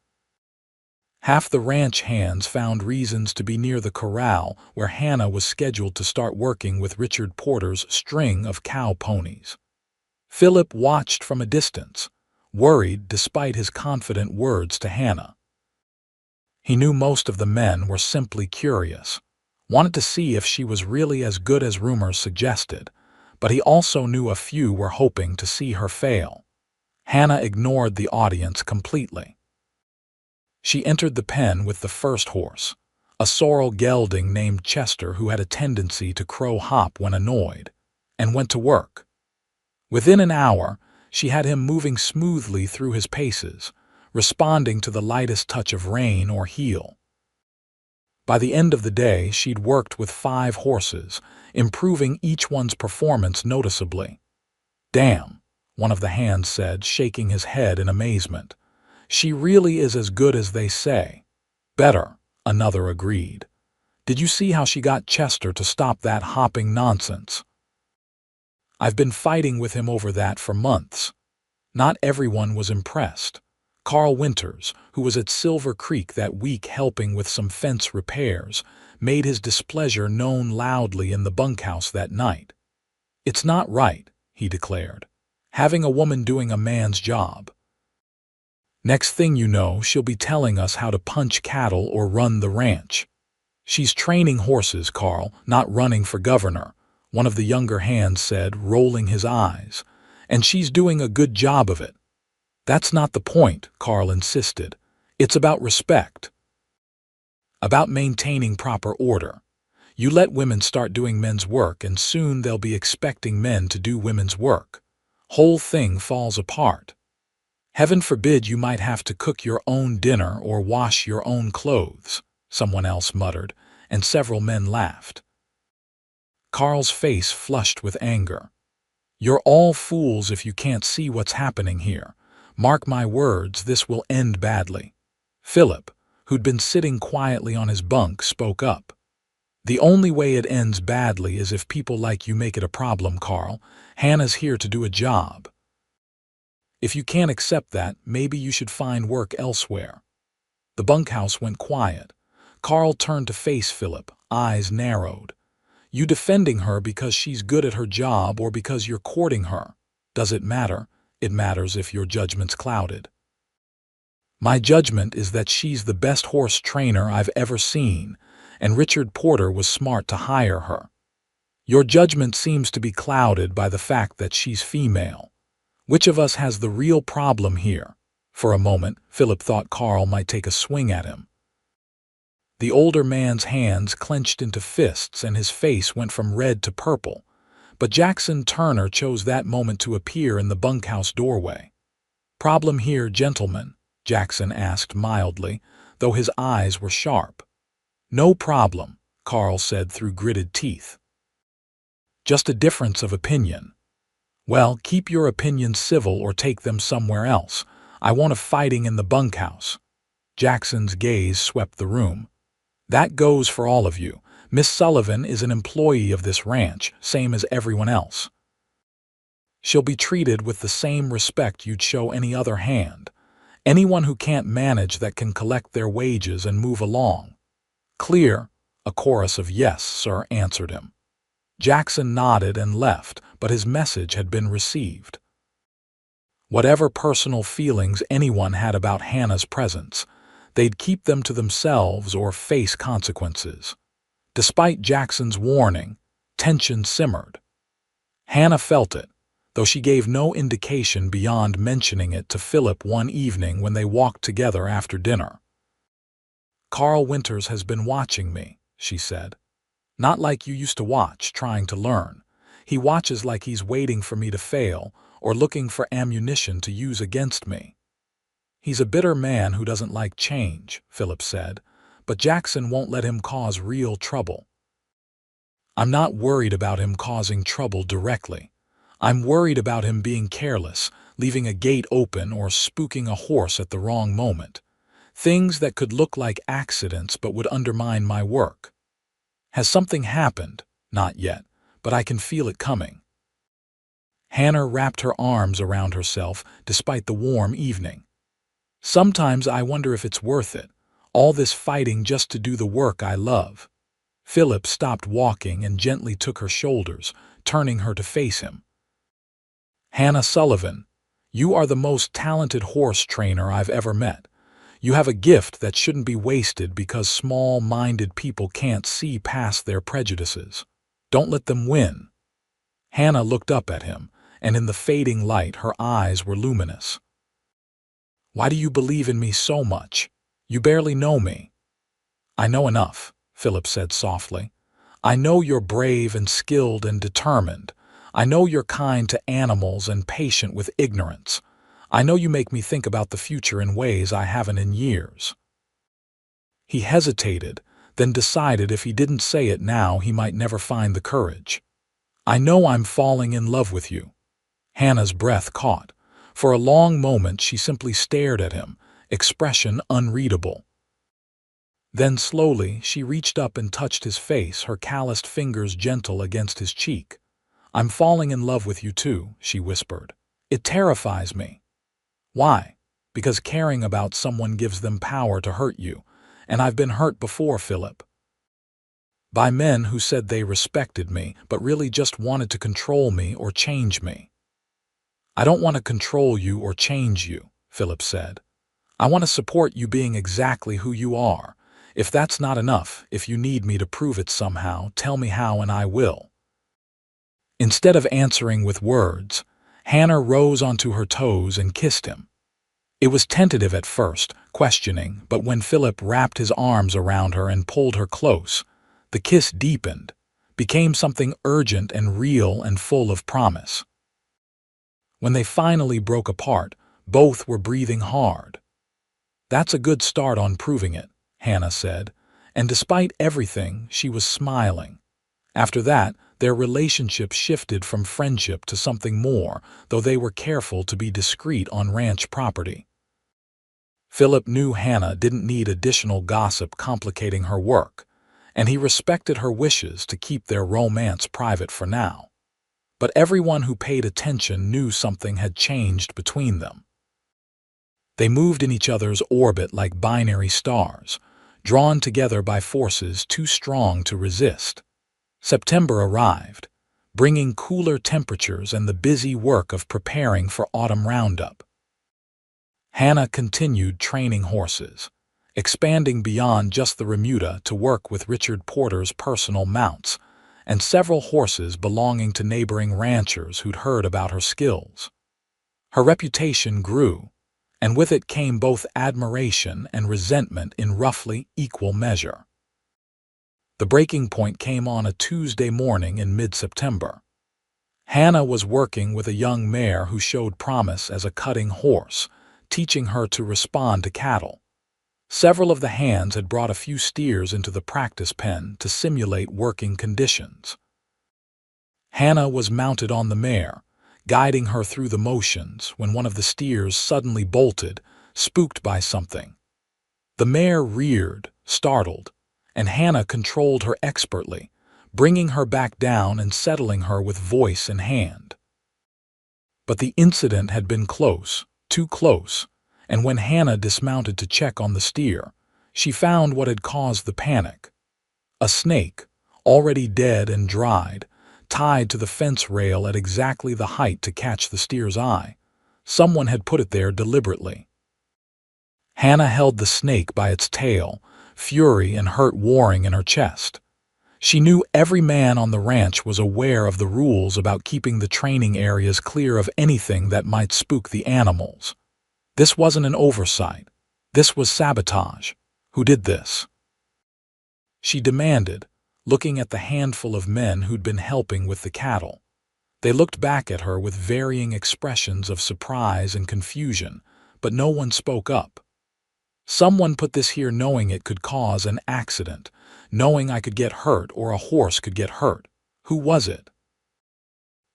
Half the ranch hands found reasons to be near the corral where Hannah was scheduled to start working with Richard Porter's string of cow ponies. Philip watched from a distance, worried despite his confident words to Hannah. He knew most of the men were simply curious, wanted to see if she was really as good as rumors suggested, but he also knew a few were hoping to see her fail. Hannah ignored the audience completely. She entered the pen with the first horse, a sorrel gelding named Chester who had a tendency to crow hop when annoyed, and went to work. Within an hour, she had him moving smoothly through his paces, responding to the lightest touch of rein or heel. By the end of the day, she'd worked with 5 horses, improving each one's performance noticeably. "Damn," one of the hands said, shaking his head in amazement. "She really is as good as they say." "Better," another agreed. "Did you see how she got Chester to stop that hopping nonsense?" "I've been fighting with him over that for months." Not everyone was impressed. Carl Winters, who was at Silver Creek that week helping with some fence repairs, made his displeasure known loudly in the bunkhouse that night. "It's not right," he declared, "having a woman doing a man's job. Next thing you know, she'll be telling us how to punch cattle or run the ranch." "She's training horses, Carl, not running for governor," one of the younger hands said, rolling his eyes. "And she's doing a good job of it." "That's not the point," Carl insisted. "It's about respect. About maintaining proper order. You let women start doing men's work and soon they'll be expecting men to do women's work. Whole thing falls apart. Heaven forbid you might have to cook your own dinner or wash your own clothes," someone else muttered, and several men laughed. Carl's face flushed with anger. "You're all fools if you can't see what's happening here. Mark my words, this will end badly." Philip, who'd been sitting quietly on his bunk, spoke up. "The only way it ends badly is if people like you make it a problem, Carl. Hannah's here to do a job. If you can't accept that, maybe you should find work elsewhere." The bunkhouse went quiet. Carl turned to face Philip, eyes narrowed. "You defending her because she's good at her job or because you're courting her? Does it matter? It matters if your judgment's clouded." "My judgment is that she's the best horse trainer I've ever seen, and Richard Porter was smart to hire her." "Your judgment seems to be clouded by the fact that she's female. Which of us has the real problem here?" For a moment, Philip thought Carl might take a swing at him. The older man's hands clenched into fists and his face went from red to purple. But Jackson Turner chose that moment to appear in the bunkhouse doorway. "Problem here, gentlemen?" Jackson asked mildly, though his eyes were sharp. "No problem," Carl said through gritted teeth. "Just a difference of opinion." "Well, keep your opinions civil or take them somewhere else. I want a fighting in the bunkhouse." Jackson's gaze swept the room. "That goes for all of you. Miss Sullivan is an employee of this ranch, same as everyone else. She'll be treated with the same respect you'd show any other hand. Anyone who can't manage that can collect their wages and move along." "Clear?" A chorus of "Yes, sir," answered him. Jackson nodded and left, but his message had been received. Whatever personal feelings anyone had about Hannah's presence, they'd keep them to themselves or face consequences. Despite Jackson's warning, tension simmered. Hannah felt it, though she gave no indication beyond mentioning it to Philip one evening when they walked together after dinner. "Carl Winters has been watching me," she said. "Not like you used to watch, trying to learn. He watches like he's waiting for me to fail or looking for ammunition to use against me." "He's a bitter man who doesn't like change," Philip said, "but Jackson won't let him cause real trouble." "I'm not worried about him causing trouble directly. I'm worried about him being careless, leaving a gate open or spooking a horse at the wrong moment. Things that could look like accidents but would undermine my work. Has something happened? Not yet, but I can feel it coming." Hannah wrapped her arms around herself despite the warm evening. "Sometimes I wonder if it's worth it, all this fighting just to do the work I love." Philip stopped walking and gently took her shoulders, turning her to face him. "Hannah Sullivan, you are the most talented horse trainer I've ever met. You have a gift that shouldn't be wasted because small-minded people can't see past their prejudices. Don't let them win." Hannah looked up at him, and in the fading light her eyes were luminous. "Why do you believe in me so much? You barely know me." "I know enough," Philip said softly. "I know you're brave and skilled and determined. I know you're kind to animals and patient with ignorance. I know you make me think about the future in ways I haven't in years." He hesitated, then decided if he didn't say it now he might never find the courage. "I know I'm falling in love with you." Hannah's breath caught. For a long moment she simply stared at him, expression unreadable. Then slowly she reached up and touched his face, her calloused fingers gentle against his cheek. "I'm falling in love with you too," she whispered. "It terrifies me." "Why?" "Because caring about someone gives them power to hurt you. And I've been hurt before, Philip. By men who said they respected me, but really just wanted to control me or change me." "I don't want to control you or change you," Philip said. "I want to support you being exactly who you are. If that's not enough, if you need me to prove it somehow, tell me how and I will." Instead of answering with words, Hannah rose onto her toes and kissed him. It was tentative at first, questioning, but when Philip wrapped his arms around her and pulled her close, the kiss deepened, became something urgent and real and full of promise. When they finally broke apart, both were breathing hard. "That's a good start on proving it," Hannah said, and despite everything, she was smiling. After that, their relationship shifted from friendship to something more, though they were careful to be discreet on ranch property. Philip knew Hannah didn't need additional gossip complicating her work, and he respected her wishes to keep their romance private for now. But everyone who paid attention knew something had changed between them. They moved in each other's orbit like binary stars, drawn together by forces too strong to resist. September arrived, bringing cooler temperatures and the busy work of preparing for autumn roundup. Hannah continued training horses, expanding beyond just the remuda to work with Richard Porter's personal mounts, and several horses belonging to neighboring ranchers who'd heard about her skills. Her reputation grew, and with it came both admiration and resentment in roughly equal measure. The breaking point came on a Tuesday morning in mid-September. Hannah was working with a young mare who showed promise as a cutting horse, teaching her to respond to cattle. Several of the hands had brought a few steers into the practice pen to simulate working conditions. Hannah was mounted on the mare, guiding her through the motions when one of the steers suddenly bolted, spooked by something. The mare reared, startled, and Hannah controlled her expertly, bringing her back down and settling her with voice and hand. But the incident had been close, too close, and when Hannah dismounted to check on the steer, she found what had caused the panic. A snake, already dead and dried, tied to the fence rail at exactly the height to catch the steer's eye. Someone had put it there deliberately. Hannah held the snake by its tail, fury and hurt warring in her chest. She knew every man on the ranch was aware of the rules about keeping the training areas clear of anything that might spook the animals. This wasn't an oversight. This was sabotage. Who did this? She demanded, looking at the handful of men who'd been helping with the cattle. They looked back at her with varying expressions of surprise and confusion, but no one spoke up. "Someone put this here knowing it could cause an accident, knowing I could get hurt or a horse could get hurt. Who was it?"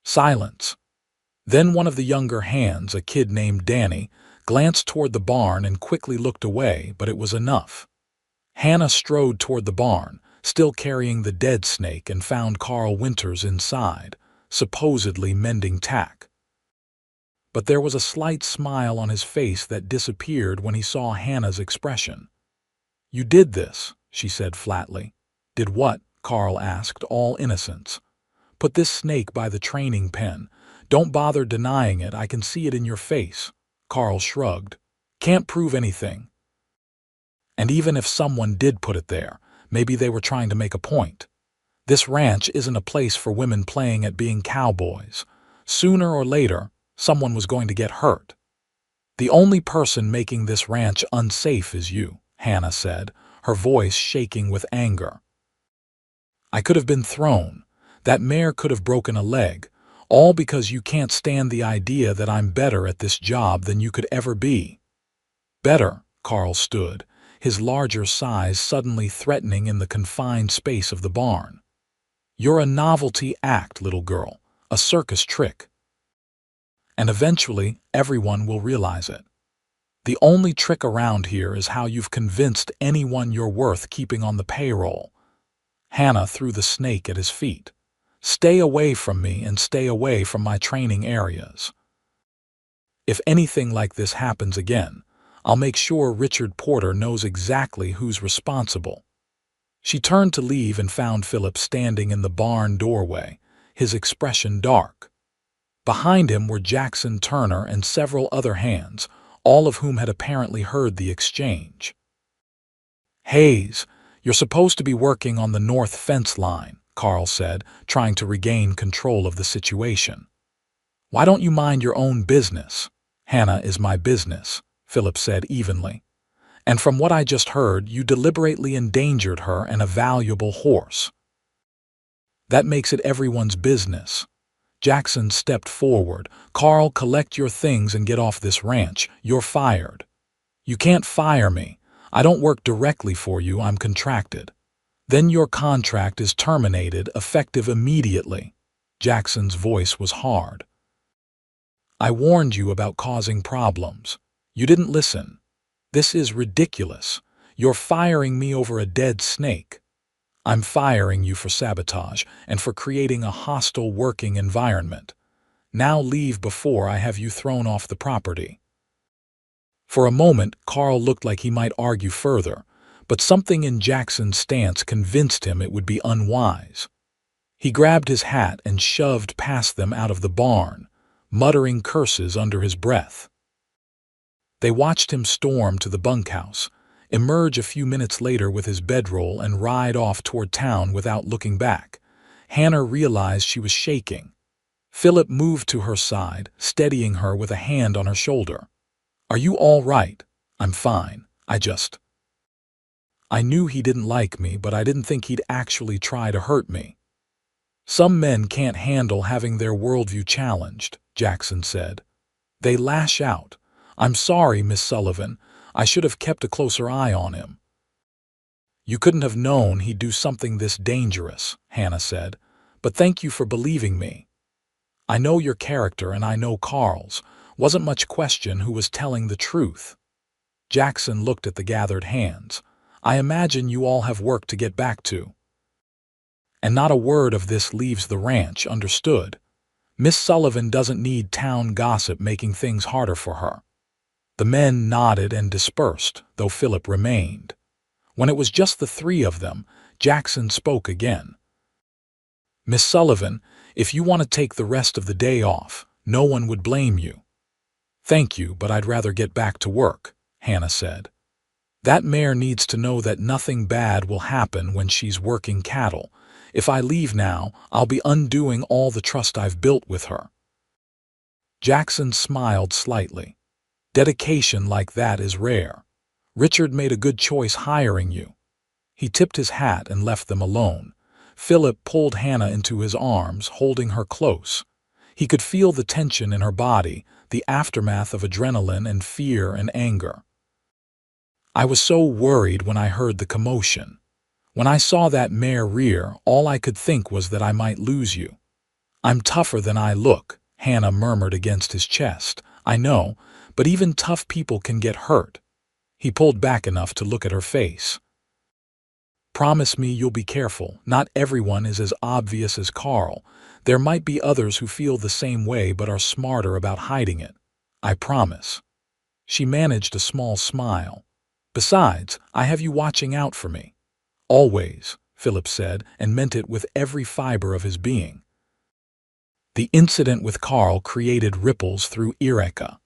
Silence. Then one of the younger hands, a kid named Danny, glanced toward the barn and quickly looked away, but it was enough. Hannah strode toward the barn, still carrying the dead snake, and found Carl Winters inside, supposedly mending tack. But there was a slight smile on his face that disappeared when he saw Hannah's expression. "You did this," she said flatly. "Did what?" Carl asked, all innocence. "Put this snake by the training pen. Don't bother denying it, I can see it in your face." Carl shrugged. "Can't prove anything." And even if someone did put it there, maybe they were trying to make a point. This ranch isn't a place for women playing at being cowboys. Sooner or later, someone was going to get hurt. "The only person making this ranch unsafe is you," Hannah said, her voice shaking with anger. "I could have been thrown. That mare could have broken a leg, all because you can't stand the idea that I'm better at this job than you could ever be." "Better?" Carl stood, his larger size suddenly threatening in the confined space of the barn. "You're a novelty act, little girl, a circus trick. And eventually, everyone will realize it. The only trick around here is how you've convinced anyone you're worth keeping on the payroll." Hannah threw the snake at his feet. "Stay away from me and stay away from my training areas. If anything like this happens again, I'll make sure Richard Porter knows exactly who's responsible." She turned to leave and found Philip standing in the barn doorway, his expression dark. Behind him were Jackson Turner and several other hands, all of whom had apparently heard the exchange. "Hayes, you're supposed to be working on the north fence line," Carl said, trying to regain control of the situation. "Why don't you mind your own business?" "Hannah is my business," Philip said evenly. "And from what I just heard, you deliberately endangered her and a valuable horse." "That makes it everyone's business." Jackson stepped forward. "Carl, collect your things and get off this ranch. You're fired." "You can't fire me. I don't work directly for you, I'm contracted." "Then your contract is terminated, effective immediately." Jackson's voice was hard. "I warned you about causing problems. You didn't listen. This is ridiculous. You're firing me over a dead snake." "I'm firing you for sabotage and for creating a hostile working environment. Now leave before I have you thrown off the property." For a moment, Carl looked like he might argue further, but something in Jackson's stance convinced him it would be unwise. He grabbed his hat and shoved past them out of the barn, muttering curses under his breath. They watched him storm to the bunkhouse, emerge a few minutes later with his bedroll and ride off toward town without looking back. Hannah realized she was shaking. Philip moved to her side, steadying her with a hand on her shoulder. "Are you all right?" "I'm fine. I knew he didn't like me, but I didn't think he'd actually try to hurt me." "Some men can't handle having their worldview challenged," Jackson said. "They lash out. I'm sorry, Miss Sullivan. I should have kept a closer eye on him." "You couldn't have known he'd do something this dangerous," Hannah said, "but thank you for believing me. I know your character and I know Carl's. Wasn't much question who was telling the truth." Jackson looked at the gathered hands. "I imagine you all have work to get back to. And not a word of this leaves the ranch, understood? Miss Sullivan doesn't need town gossip making things harder for her." The men nodded and dispersed, though Philip remained. When it was just the three of them, Jackson spoke again. "Miss Sullivan, if you want to take the rest of the day off, no one would blame you." "Thank you, but I'd rather get back to work," Hannah said. "That mare needs to know that nothing bad will happen when she's working cattle. If I leave now, I'll be undoing all the trust I've built with her." Jackson smiled slightly. "Dedication like that is rare. Richard made a good choice hiring you." He tipped his hat and left them alone. Philip pulled Hannah into his arms, holding her close. He could feel the tension in her body, the aftermath of adrenaline and fear and anger. "I was so worried when I heard the commotion. When I saw that mare rear, all I could think was that I might lose you." "I'm tougher than I look," Hannah murmured against his chest. "I know, but even tough people can get hurt." He pulled back enough to look at her face. "Promise me you'll be careful. Not everyone is as obvious as Carl. There might be others who feel the same way but are smarter about hiding it. I promise." She managed a small smile. "Besides, I have you watching out for me." "Always," Philip said, and meant it with every fiber of his being. The incident with Carl created ripples through Eureka.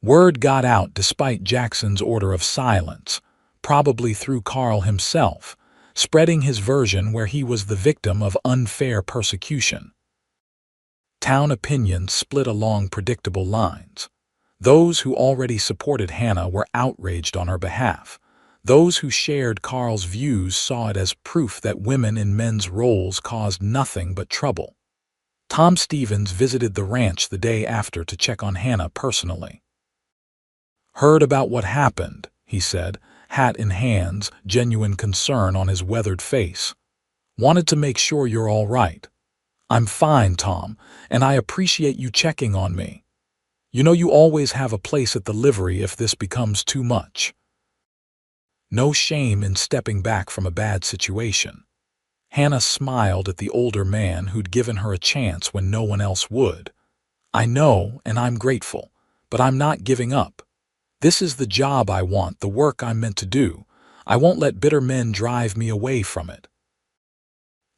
Word got out despite Jackson's order of silence, probably through Carl himself, spreading his version where he was the victim of unfair persecution. Town opinions split along predictable lines. Those who already supported Hannah were outraged on her behalf. Those who shared Carl's views saw it as proof that women in men's roles caused nothing but trouble. Tom Stevens visited the ranch the day after to check on Hannah personally. "Heard about what happened," he said. hat in hands, genuine concern on his weathered face. "Wanted to make sure you're all right." "I'm fine, Tom, and I appreciate you checking on me. You know you always have a place at the livery if this becomes too much." No shame in stepping back from a bad situation. Hannah smiled at the older man who'd given her a chance when no one else would. "I know, and I'm grateful, but I'm not giving up. This is the job I want, the work I'm meant to do. I won't let bitter men drive me away from it."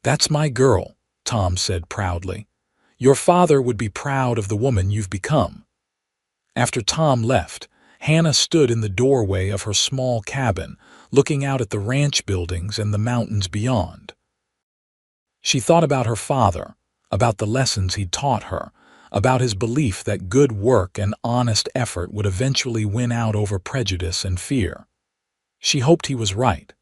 "That's my girl," Tom said proudly. "Your father would be proud of the woman you've become." After Tom left, Hannah stood in the doorway of her small cabin, looking out at the ranch buildings and the mountains beyond. She thought about her father, about the lessons he'd taught her, about his belief that good work and honest effort would eventually win out over prejudice and fear. She hoped he was right.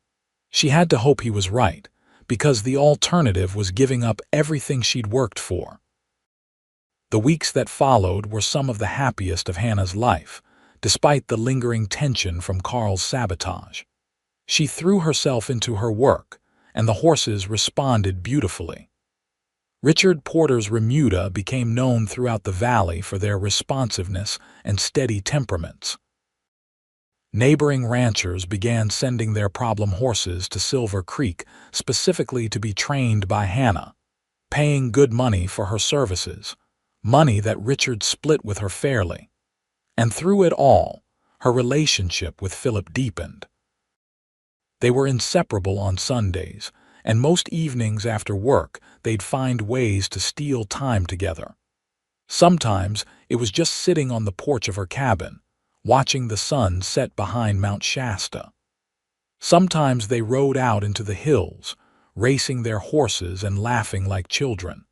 She had to hope he was right, because the alternative was giving up everything she'd worked for. The weeks that followed were some of the happiest of Hannah's life, despite the lingering tension from Carl's sabotage. She threw herself into her work, and the horses responded beautifully. Richard Porter's remuda became known throughout the valley for their responsiveness and steady temperaments. Neighboring ranchers began sending their problem horses to Silver Creek specifically to be trained by Hannah, paying good money for her services, money that Richard split with her fairly. And through it all, her relationship with Philip deepened. They were inseparable on Sundays, and most evenings after work they'd find ways to steal time together. Sometimes it was just sitting on the porch of her cabin, watching the sun set behind Mount Shasta. Sometimes they rode out into the hills, racing their horses and laughing like children.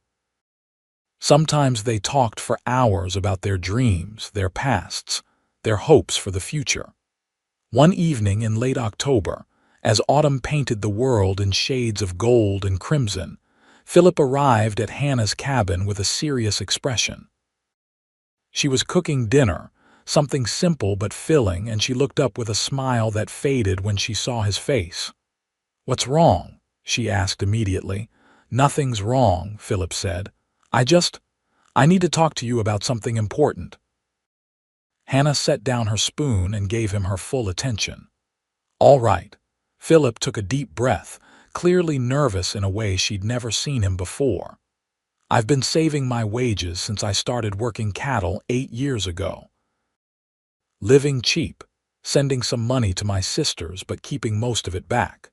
Sometimes they talked for hours about their dreams, their pasts, their hopes for the future. One evening in late October, as autumn painted the world in shades of gold and crimson, Philip arrived at Hannah's cabin with a serious expression. She was cooking dinner, something simple but filling, and she looked up with a smile that faded when she saw his face. "What's wrong?" she asked immediately. "Nothing's wrong," Philip said. I need to talk to you about something important." Hannah set down her spoon and gave him her full attention. "All right." Philip took a deep breath, clearly nervous in a way she'd never seen him before. "I've been saving my wages since I started working cattle 8 years ago. Living cheap, sending some money to my sisters but keeping most of it back.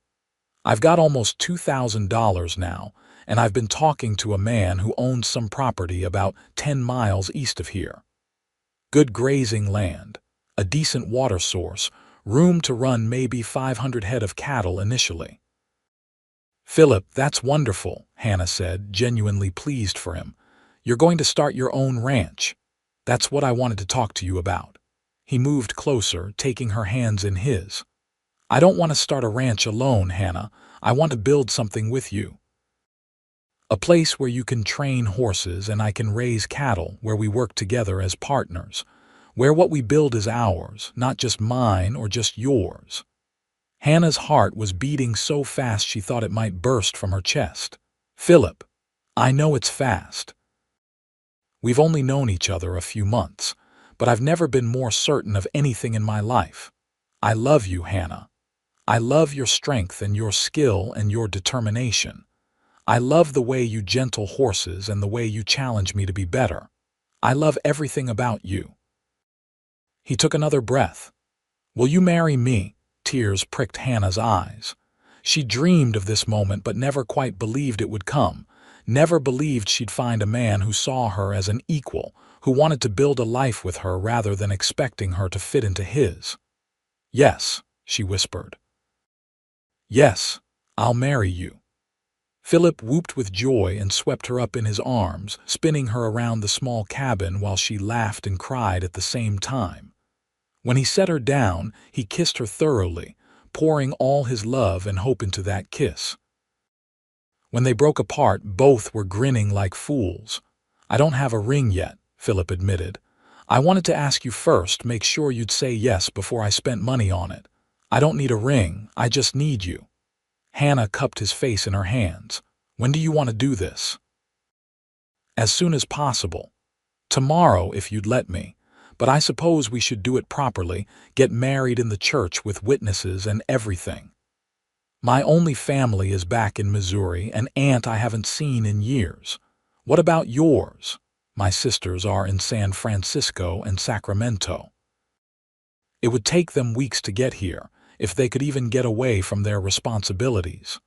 I've got almost $2,000 now, and I've been talking to a man who owns some property about 10 miles east of here. Good grazing land, a decent water source, room to run maybe 500 head of cattle initially." "Philip, that's wonderful," Hannah said, genuinely pleased for him. "You're going to start your own ranch. That's what I wanted to talk to you about." He moved closer, taking her hands in his. "I don't want to start a ranch alone, Hannah. I want to build something with you. A place where you can train horses and I can raise cattle, where we work together as partners, where what we build is ours, not just mine or just yours." Hannah's heart was beating so fast she thought it might burst from her chest. "Philip, I know it's fast. We've only known each other a few months, but I've never been more certain of anything in my life. I love you, Hannah. I love your strength and your skill and your determination. I love the way you gentle horses and the way you challenge me to be better. I love everything about you." He took another breath. "Will you marry me?" Tears pricked Hannah's eyes. She dreamed of this moment but never quite believed it would come, never believed she'd find a man who saw her as an equal, who wanted to build a life with her rather than expecting her to fit into his. "Yes," she whispered. "Yes, I'll marry you." Philip whooped with joy and swept her up in his arms, spinning her around the small cabin while she laughed and cried at the same time. When he set her down, he kissed her thoroughly, pouring all his love and hope into that kiss. When they broke apart, both were grinning like fools. "I don't have a ring yet," Philip admitted. "I wanted to ask you first, make sure you'd say yes before I spent money on it. I don't need a ring, I just need you. Hannah cupped his face in her hands. When do you want to do this? As soon as possible. Tomorrow, if you'd let me. But I suppose we should do it properly, get married in the church with witnesses and everything. My only family is back in Missouri, an aunt I haven't seen in years. What about yours? My sisters are in San Francisco and Sacramento. It would take them weeks to get here, if they could even get away from their responsibilities.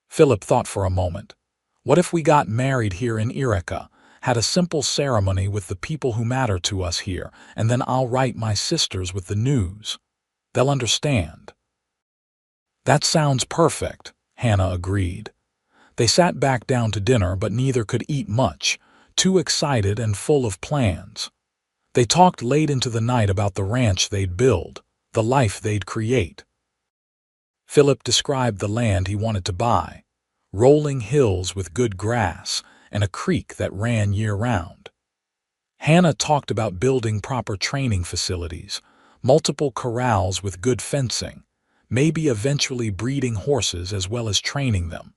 Philip thought for a moment. What if we got married here in Eureka, had a simple ceremony with the people who matter to us here, and then I'll write my sisters with the news. They'll understand. That sounds perfect, Hannah agreed. They sat back down to dinner, but neither could eat much, too excited and full of plans. They talked late into the night about the ranch they'd build, the life they'd create. Philip described the land he wanted to buy, rolling hills with good grass and a creek that ran year-round. Hannah talked about building proper training facilities, multiple corrals with good fencing, maybe eventually breeding horses as well as training them.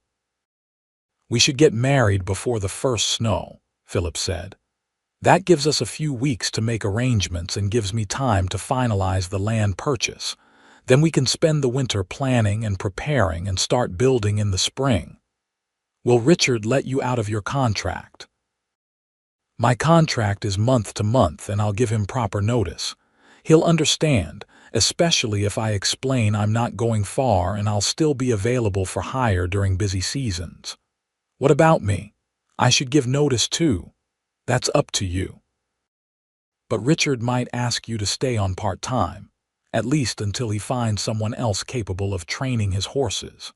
We should get married before the first snow, Philip said. That gives us a few weeks to make arrangements and gives me time to finalize the land purchase. Then we can spend the winter planning and preparing and start building in the spring. Will Richard let you out of your contract? My contract is month to month, and I'll give him proper notice. He'll understand, especially if I explain I'm not going far and I'll still be available for hire during busy seasons. What about me? I should give notice too. That's up to you. But Richard might ask you to stay on part-time, at least until he finds someone else capable of training his horses.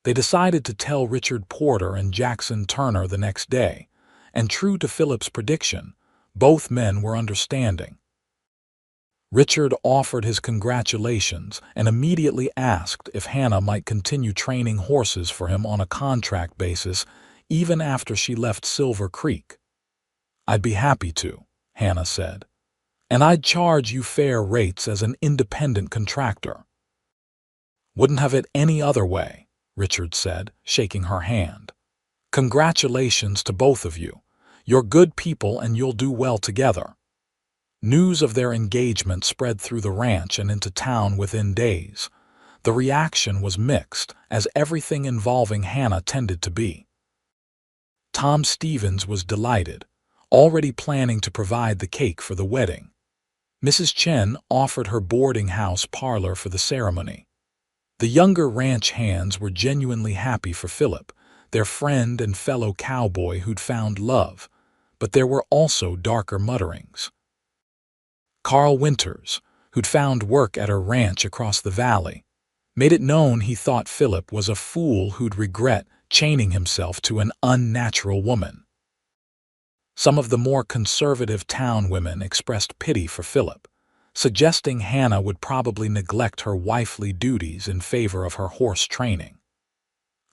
They decided to tell Richard Porter and Jackson Turner the next day, and true to Philip's prediction, both men were understanding. Richard offered his congratulations and immediately asked if Hannah might continue training horses for him on a contract basis even after she left Silver Creek. I'd be happy to, Hannah said, and I'd charge you fair rates as an independent contractor. Wouldn't have it any other way, Richard said, shaking her hand. Congratulations to both of you. You're good people and you'll do well together. News of their engagement spread through the ranch and into town within days. The reaction was mixed, as everything involving Hannah tended to be. Tom Stevens was delighted, already planning to provide the cake for the wedding. Mrs. Chen offered her boarding house parlor for the ceremony. The younger ranch hands were genuinely happy for Philip, their friend and fellow cowboy who'd found love, but there were also darker mutterings. Carl Winters, who'd found work at a ranch across the valley, made it known he thought Philip was a fool who'd regret chaining himself to an unnatural woman. Some of the more conservative town women expressed pity for Philip, suggesting Hannah would probably neglect her wifely duties in favor of her horse training.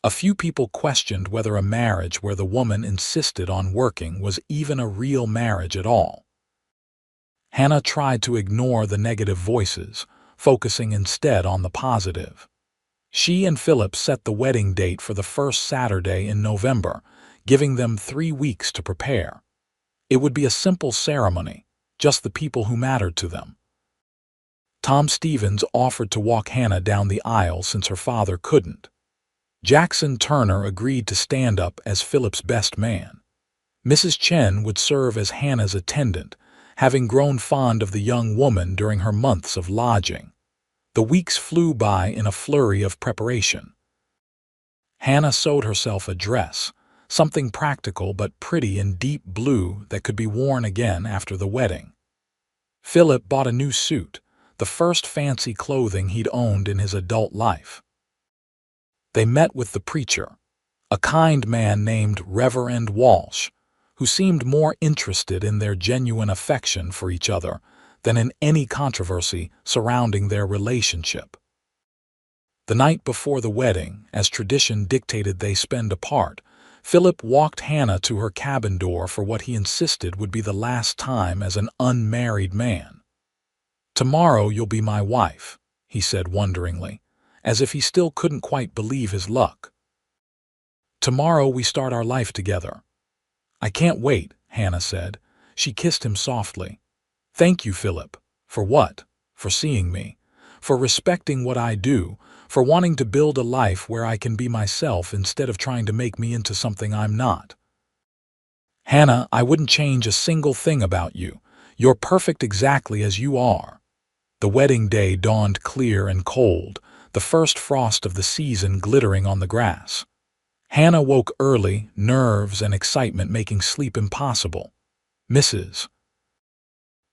A few people questioned whether a marriage where the woman insisted on working was even a real marriage at all. Hannah tried to ignore the negative voices, focusing instead on the positive. She and Philip set the wedding date for the first Saturday in November, giving them 3 weeks to prepare. It would be a simple ceremony, just the people who mattered to them. Tom Stevens offered to walk Hannah down the aisle since her father couldn't. Jackson Turner agreed to stand up as Philip's best man. Mrs. Chen would serve as Hannah's attendant, having grown fond of the young woman during her months of lodging. The weeks flew by in a flurry of preparation. Hannah sewed herself a dress, something practical but pretty in deep blue that could be worn again after the wedding. Philip bought a new suit, the first fancy clothing he'd owned in his adult life. They met with the preacher, a kind man named Reverend Walsh, who seemed more interested in their genuine affection for each other than in any controversy surrounding their relationship. The night before the wedding, as tradition dictated they spend apart, Philip walked Hannah to her cabin door for what he insisted would be the last time as an unmarried man. "Tomorrow you'll be my wife," he said wonderingly, as if he still couldn't quite believe his luck. "Tomorrow we start our life together." "I can't wait," Hannah said. She kissed him softly. "Thank you, Philip." "For what?" "For seeing me. For respecting what I do. For wanting to build a life where I can be myself instead of trying to make me into something I'm not." "Hannah, I wouldn't change a single thing about you. You're perfect exactly as you are." The wedding day dawned clear and cold, the first frost of the season glittering on the grass. Hannah woke early, nerves and excitement making sleep impossible. Mrs.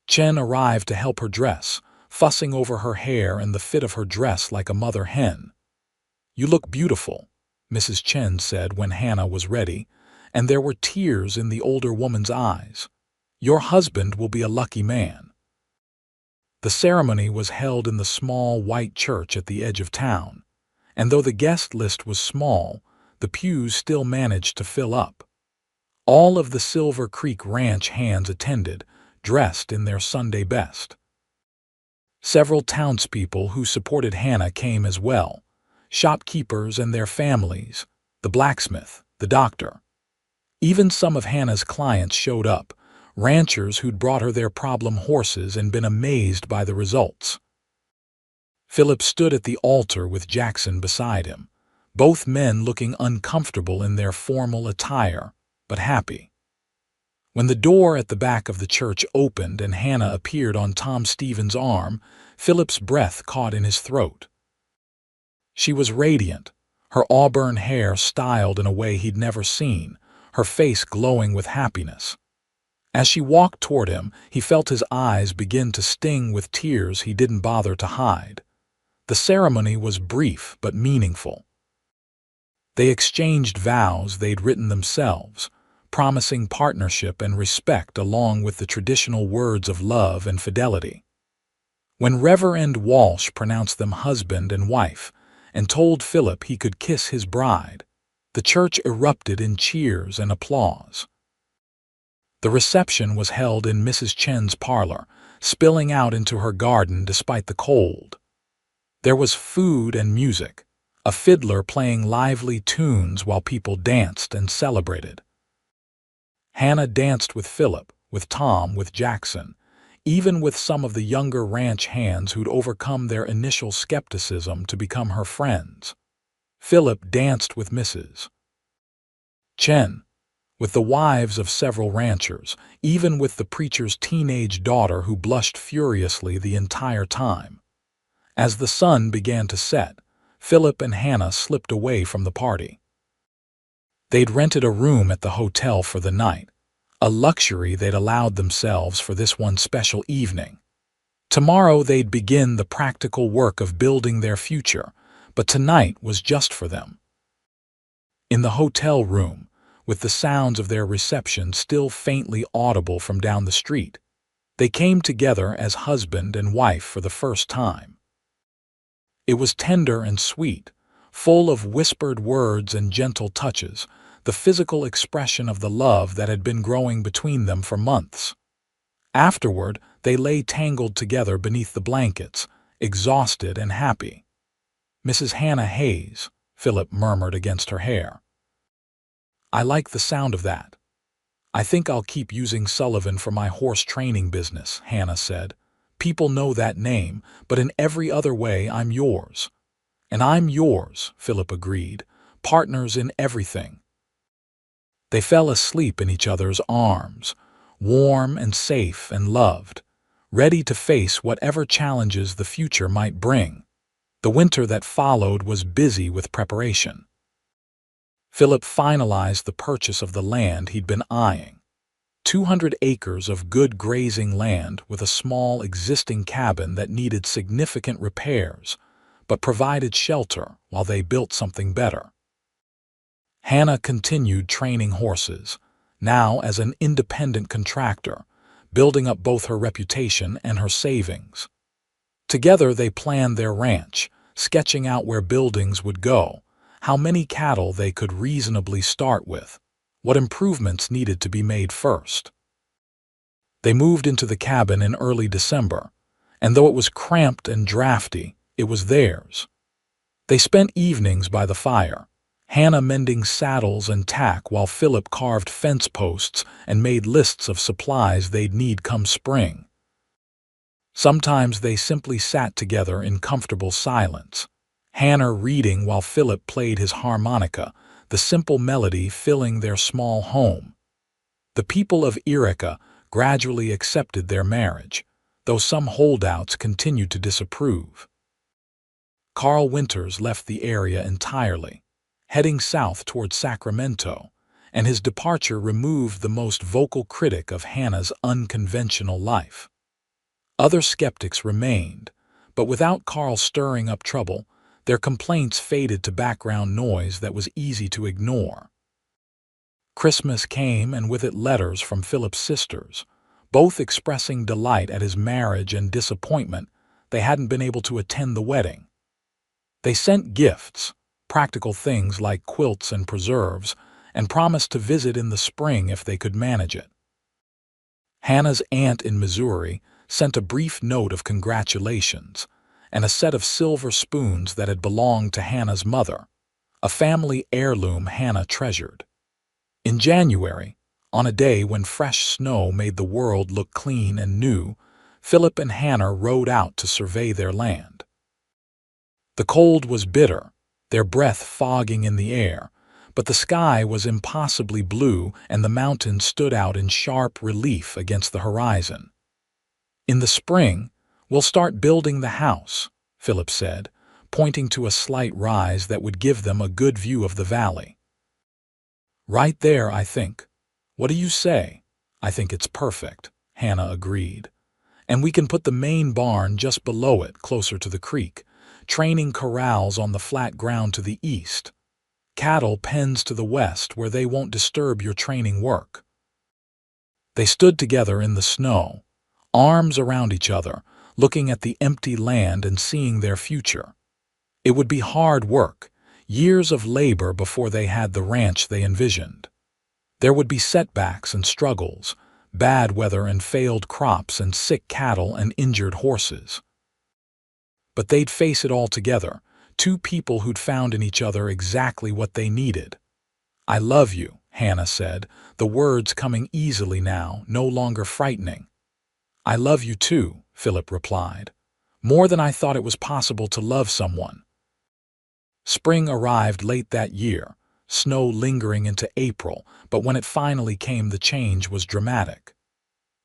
Chen arrived to help her dress, fussing over her hair and the fit of her dress like a mother hen. "You look beautiful," Mrs. Chen said when Hannah was ready, and there were tears in the older woman's eyes. "Your husband will be a lucky man." The ceremony was held in the small white church at the edge of town, and though the guest list was small, the pews still managed to fill up. All of the Silver Creek Ranch hands attended, dressed in their Sunday best. Several townspeople who supported Hannah came as well, shopkeepers and their families, the blacksmith, the doctor. Even some of Hannah's clients showed up, ranchers who'd brought her their problem horses and been amazed by the results. Philip stood at the altar with Jackson beside him, both men looking uncomfortable in their formal attire, but happy. When the door at the back of the church opened and Hannah appeared on Tom Stevens' arm, Philip's breath caught in his throat. She was radiant, her auburn hair styled in a way he'd never seen, her face glowing with happiness. As she walked toward him, he felt his eyes begin to sting with tears he didn't bother to hide. The ceremony was brief but meaningful. They exchanged vows they'd written themselves, promising partnership and respect along with the traditional words of love and fidelity. When Reverend Walsh pronounced them husband and wife and told Philip he could kiss his bride, the church erupted in cheers and applause. The reception was held in Mrs. Chen's parlor, spilling out into her garden despite the cold. There was food and music, a fiddler playing lively tunes while people danced and celebrated. Hannah danced with Philip, with Tom, with Jackson, even with some of the younger ranch hands who'd overcome their initial skepticism to become her friends. Philip danced with Mrs. Chen, with the wives of several ranchers, even with the preacher's teenage daughter who blushed furiously the entire time. As the sun began to set, Philip and Hannah slipped away from the party. They'd rented a room at the hotel for the night, a luxury they'd allowed themselves for this one special evening. Tomorrow they'd begin the practical work of building their future, but tonight was just for them. In the hotel room, with the sounds of their reception still faintly audible from down the street, they came together as husband and wife for the first time. It was tender and sweet, full of whispered words and gentle touches, the physical expression of the love that had been growing between them for months. Afterward, they lay tangled together beneath the blankets, exhausted and happy. "Mrs. Hannah Hayes," Philip murmured against her hair. "I like the sound of that. I think I'll keep using Sullivan for my horse training business," Hannah said. "People know that name, but in every other way I'm yours." "And I'm yours," Philip agreed, "partners in everything." They fell asleep in each other's arms, warm and safe and loved, ready to face whatever challenges the future might bring. The winter that followed was busy with preparation. Philip finalized the purchase of the land he'd been eyeing. 200 acres of good grazing land with a small existing cabin that needed significant repairs, but provided shelter while they built something better. Hannah continued training horses, now as an independent contractor, building up both her reputation and her savings. Together they planned their ranch, sketching out where buildings would go, how many cattle they could reasonably start with, what improvements needed to be made first. They moved into the cabin in early December, and though it was cramped and drafty, It was theirs. They spent evenings by the fire, Hannah mending saddles and tack while Philip carved fence posts and made lists of supplies they'd need come spring. Sometimes they simply sat together in comfortable silence, Hannah reading while Philip played his harmonica, the simple melody filling their small home. The people of Irica gradually accepted their marriage, though some holdouts continued to disapprove. Carl Winters left the area entirely, heading south toward Sacramento, and his departure removed the most vocal critic of Hannah's unconventional life. Other skeptics remained, but without Carl stirring up trouble, their complaints faded to background noise that was easy to ignore. Christmas came, and with it letters from Philip's sisters, both expressing delight at his marriage and disappointment they hadn't been able to attend the wedding. They sent gifts, practical things like quilts and preserves, and promised to visit in the spring if they could manage it. Hannah's aunt in Missouri sent a brief note of congratulations and a set of silver spoons that had belonged to Hannah's mother, a family heirloom Hannah treasured. In January, on a day when fresh snow made the world look clean and new, Philip and Hannah rode out to survey their land. The cold was bitter, their breath fogging in the air, but the sky was impossibly blue and the mountains stood out in sharp relief against the horizon. "In the spring, we'll start building the house," Philip said, pointing to a slight rise that would give them a good view of the valley. "Right there, I think. What do you say?" "I think it's perfect," Hannah agreed. "And we can put the main barn just below it, closer to the creek, training corrals on the flat ground to the east, cattle pens to the west where they won't disturb your training work." They stood together in the snow, arms around each other, looking at the empty land and seeing their future. It would be hard work, years of labor before they had the ranch they envisioned. There would be setbacks and struggles, bad weather and failed crops and sick cattle and injured horses. But they'd face it all together, two people who'd found in each other exactly what they needed. "I love you," Hannah said, the words coming easily now, no longer frightening. "I love you too," Philip replied. "More than I thought it was possible to love someone." Spring arrived late that year, snow lingering into April, but when it finally came, the change was dramatic.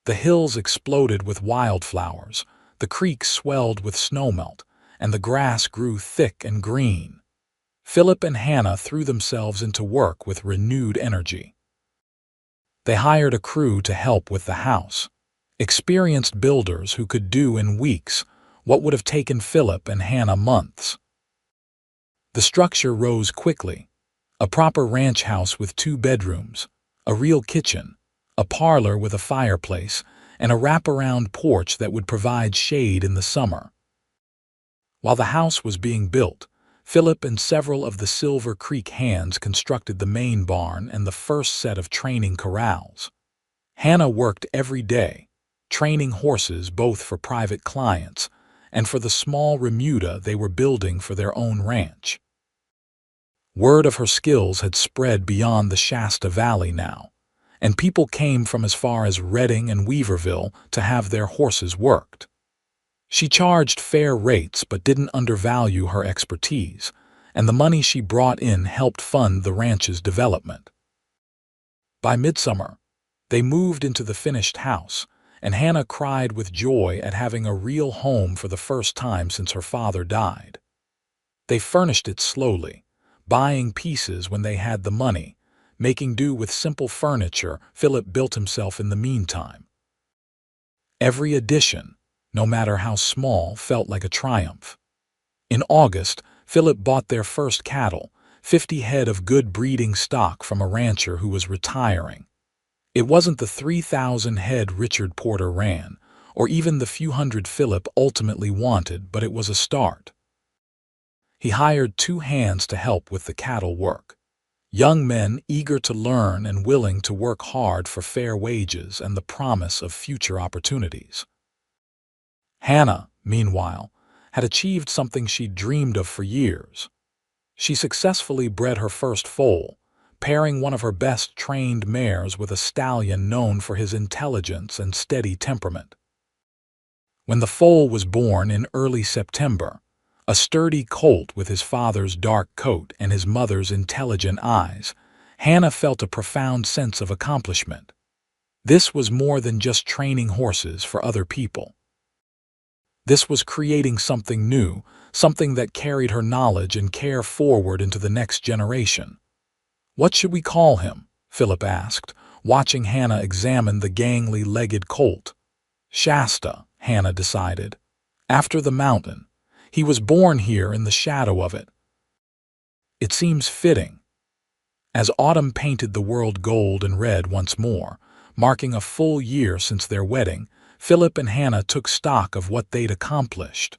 The hills exploded with wildflowers, the creek swelled with snowmelt, and the grass grew thick and green. Philip and Hannah threw themselves into work with renewed energy. They hired a crew to help with the house, experienced builders who could do in weeks what would have taken Philip and Hannah months. The structure rose quickly, a proper ranch house with 2 bedrooms, a real kitchen, a parlor with a fireplace, and a wraparound porch that would provide shade in the summer. While the house was being built, Philip and several of the Silver Creek hands constructed the main barn and the first set of training corrals. Hannah worked every day, training horses both for private clients and for the small remuda they were building for their own ranch. Word of her skills had spread beyond the Shasta Valley now, and people came from as far as Redding and Weaverville to have their horses worked. She charged fair rates but didn't undervalue her expertise, and the money she brought in helped fund the ranch's development. By midsummer, they moved into the finished house, and Hannah cried with joy at having a real home for the first time since her father died. They furnished it slowly, buying pieces when they had the money, making do with simple furniture Philip built himself in the meantime. Every addition, no matter how small, felt like a triumph. In August, Philip bought their first cattle, 50 head of good breeding stock from a rancher who was retiring. It wasn't the 3,000 head Richard Porter ran, or even the few hundred Philip ultimately wanted, but it was a start. He hired 2 hands to help with the cattle work, young men eager to learn and willing to work hard for fair wages and the promise of future opportunities. Hannah, meanwhile, had achieved something she'd dreamed of for years. She successfully bred her first foal, pairing one of her best trained mares with a stallion known for his intelligence and steady temperament. When the foal was born in early September, a sturdy colt with his father's dark coat and his mother's intelligent eyes, Hannah felt a profound sense of accomplishment. This was more than just training horses for other people. This was creating something new, something that carried her knowledge and care forward into the next generation. "What should we call him?" Philip asked, watching Hannah examine the gangly-legged colt. "Shasta," Hannah decided. "After the mountain. He was born here in the shadow of it." "It seems fitting." As autumn painted the world gold and red once more, marking a full year since their wedding, Philip and Hannah took stock of what they'd accomplished.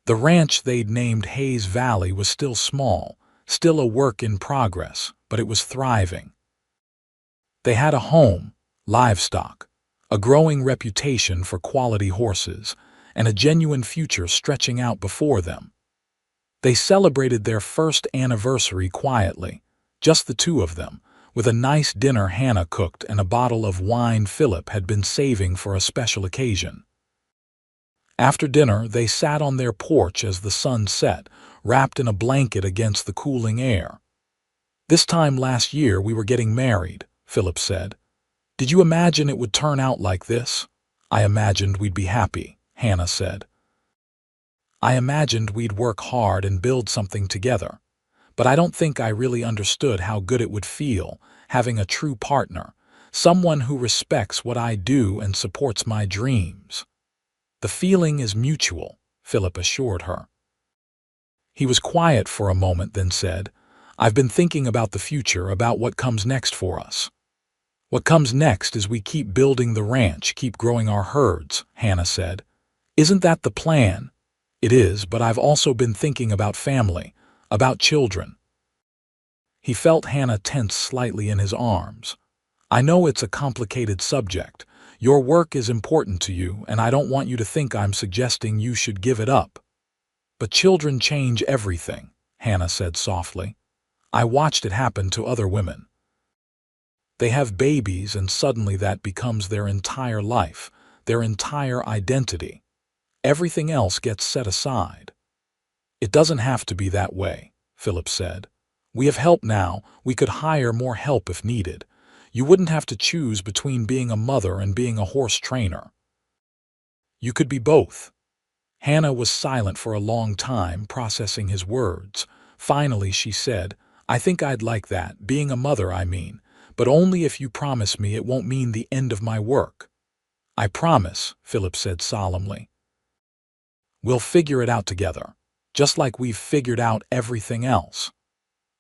The ranch they'd named Hayes Valley was still small, still a work in progress, but it was thriving. They had a home, livestock, a growing reputation for quality horses, and a genuine future stretching out before them. They celebrated their first anniversary quietly, just the two of them, with a nice dinner Hannah cooked and a bottle of wine Philip had been saving for a special occasion. After dinner, they sat on their porch as the sun set, wrapped in a blanket against the cooling air. "This time last year we were getting married," Philip said. "Did you imagine it would turn out like this?" "I imagined we'd be happy," Hannah said. "I imagined we'd work hard and build something together. But I don't think I really understood how good it would feel, having a true partner, someone who respects what I do and supports my dreams." "The feeling is mutual," Philip assured her. He was quiet for a moment, then said, "I've been thinking about the future, about what comes next for us." "What comes next is we keep building the ranch, keep growing our herds," Hannah said. "Isn't that the plan?" "It is, but I've also been thinking about family, about children." He felt Hannah tense slightly in his arms. "I know it's a complicated subject. Your work is important to you, and I don't want you to think I'm suggesting you should give it up." "But children change everything," Hannah said softly. "I watched it happen to other women. They have babies, and suddenly that becomes their entire life, their entire identity. Everything else gets set aside." "It doesn't have to be that way," Philip said. "We have help now. We could hire more help if needed. You wouldn't have to choose between being a mother and being a horse trainer. You could be both." Hannah was silent for a long time, processing his words. Finally she said, "I think I'd like that, being a mother, I mean, but only if you promise me it won't mean the end of my work." "I promise," Philip said solemnly. "We'll figure it out together, just like we've figured out everything else."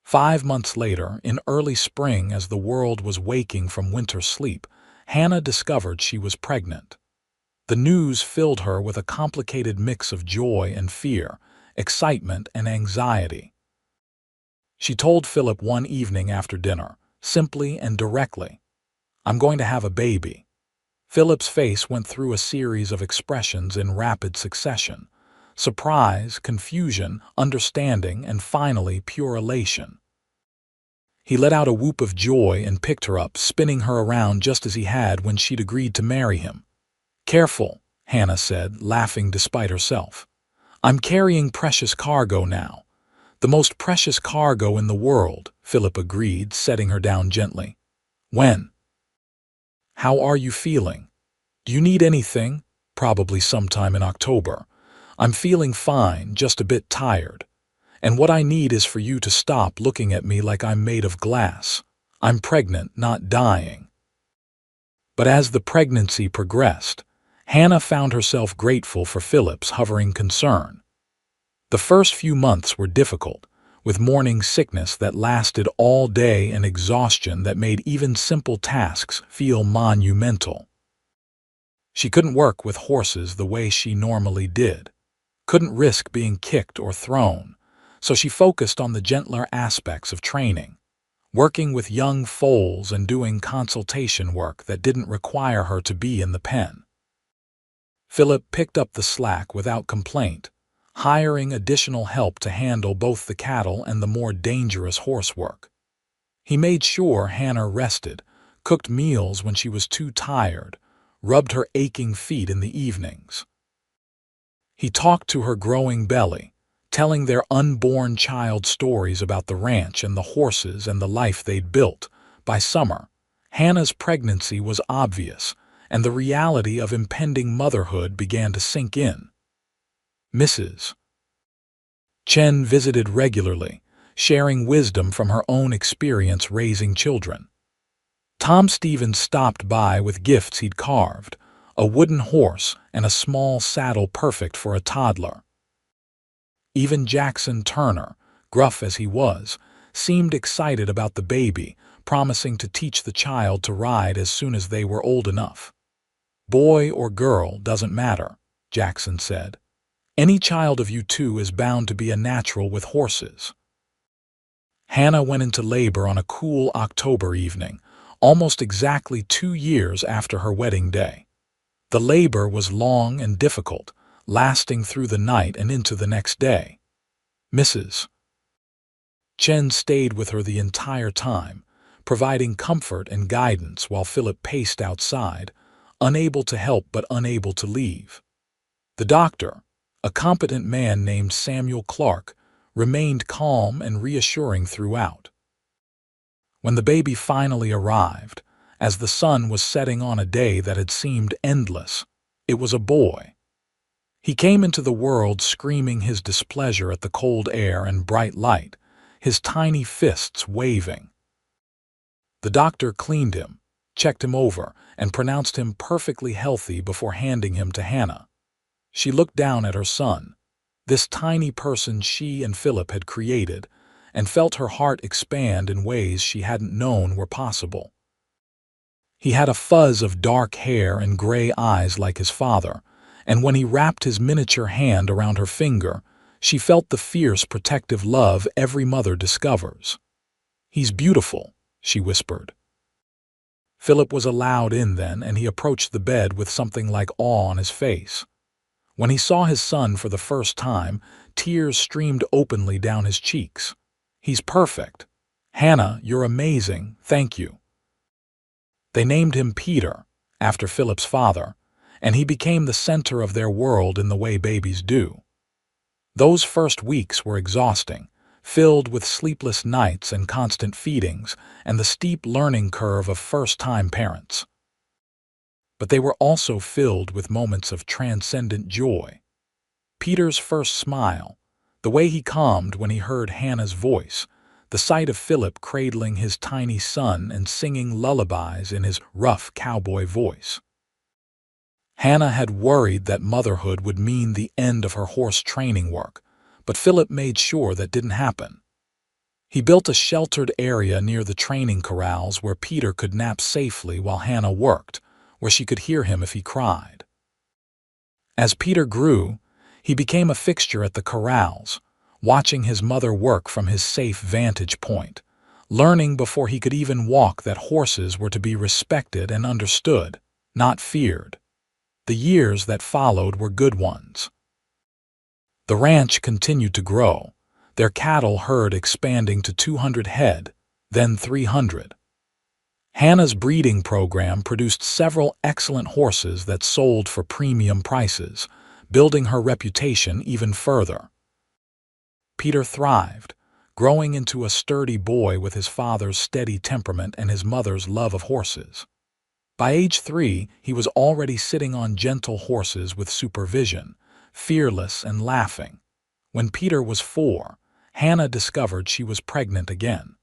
5 months later, in early spring, as the world was waking from winter sleep, Hannah discovered she was pregnant. The news filled her with a complicated mix of joy and fear, excitement and anxiety. She told Philip one evening after dinner, simply and directly, "I'm going to have a baby." Philip's face went through a series of expressions in rapid succession: surprise, confusion, understanding, and finally pure elation. He let out a whoop of joy and picked her up, spinning her around just as he had when she'd agreed to marry him. "Careful," Hannah said, laughing despite herself. "I'm carrying precious cargo now." "The most precious cargo in the world," Philip agreed, setting her down gently. "When? How are you feeling? Do you need anything?" "Probably sometime in October. I'm feeling fine, just a bit tired. And what I need is for you to stop looking at me like I'm made of glass. I'm pregnant, not dying." But as the pregnancy progressed, Hannah found herself grateful for Philip's hovering concern. The first few months were difficult, with morning sickness that lasted all day and exhaustion that made even simple tasks feel monumental. She couldn't work with horses the way she normally did, couldn't risk being kicked or thrown, so she focused on the gentler aspects of training, working with young foals and doing consultation work that didn't require her to be in the pen. Philip picked up the slack without complaint, hiring additional help to handle both the cattle and the more dangerous horsework. He made sure Hannah rested, cooked meals when she was too tired, rubbed her aching feet in the evenings. He talked to her growing belly, telling their unborn child stories about the ranch and the horses and the life they'd built. By summer, Hannah's pregnancy was obvious, and the reality of impending motherhood began to sink in. Mrs. Chen visited regularly, sharing wisdom from her own experience raising children. Tom Stevens stopped by with gifts he'd carved, a wooden horse and a small saddle perfect for a toddler. Even Jackson Turner, gruff as he was, seemed excited about the baby, promising to teach the child to ride as soon as they were old enough. "Boy or girl doesn't matter," Jackson said. "Any child of you two is bound to be a natural with horses." Hannah went into labor on a cool October evening, almost exactly 2 years after her wedding day. The labor was long and difficult, lasting through the night and into the next day. Mrs. Chen stayed with her the entire time, providing comfort and guidance while Philip paced outside, unable to help but unable to leave. The doctor, a competent man named Samuel Clark, remained calm and reassuring throughout. When the baby finally arrived, as the sun was setting on a day that had seemed endless, it was a boy. He came into the world screaming his displeasure at the cold air and bright light, his tiny fists waving. The doctor cleaned him, checked him over, and pronounced him perfectly healthy before handing him to Hannah. She looked down at her son, this tiny person she and Philip had created, and felt her heart expand in ways she hadn't known were possible. He had a fuzz of dark hair and gray eyes like his father, and when he wrapped his miniature hand around her finger, she felt the fierce protective love every mother discovers. "He's beautiful," she whispered. Philip was allowed in then, and he approached the bed with something like awe on his face. When he saw his son for the first time, tears streamed openly down his cheeks. "He's perfect. Hannah, you're amazing, thank you." They named him Peter, after Philip's father, and he became the center of their world in the way babies do. Those first weeks were exhausting, filled with sleepless nights and constant feedings and the steep learning curve of first-time parents. But they were also filled with moments of transcendent joy. Peter's first smile, the way he calmed when he heard Hannah's voice, the sight of Philip cradling his tiny son and singing lullabies in his rough cowboy voice. Hannah had worried that motherhood would mean the end of her horse training work, but Philip made sure that didn't happen. He built a sheltered area near the training corrals where Peter could nap safely while Hannah worked, where she could hear him if he cried. As Peter grew, he became a fixture at the corrals, watching his mother work from his safe vantage point, learning before he could even walk that horses were to be respected and understood, not feared. The years that followed were good ones. The ranch continued to grow, their cattle herd expanding to 200 head, then 300. Hannah's breeding program produced several excellent horses that sold for premium prices, building her reputation even further. Peter thrived, growing into a sturdy boy with his father's steady temperament and his mother's love of horses. By age 3, he was already sitting on gentle horses with supervision, fearless and laughing. When Peter was 4, Hannah discovered she was pregnant again.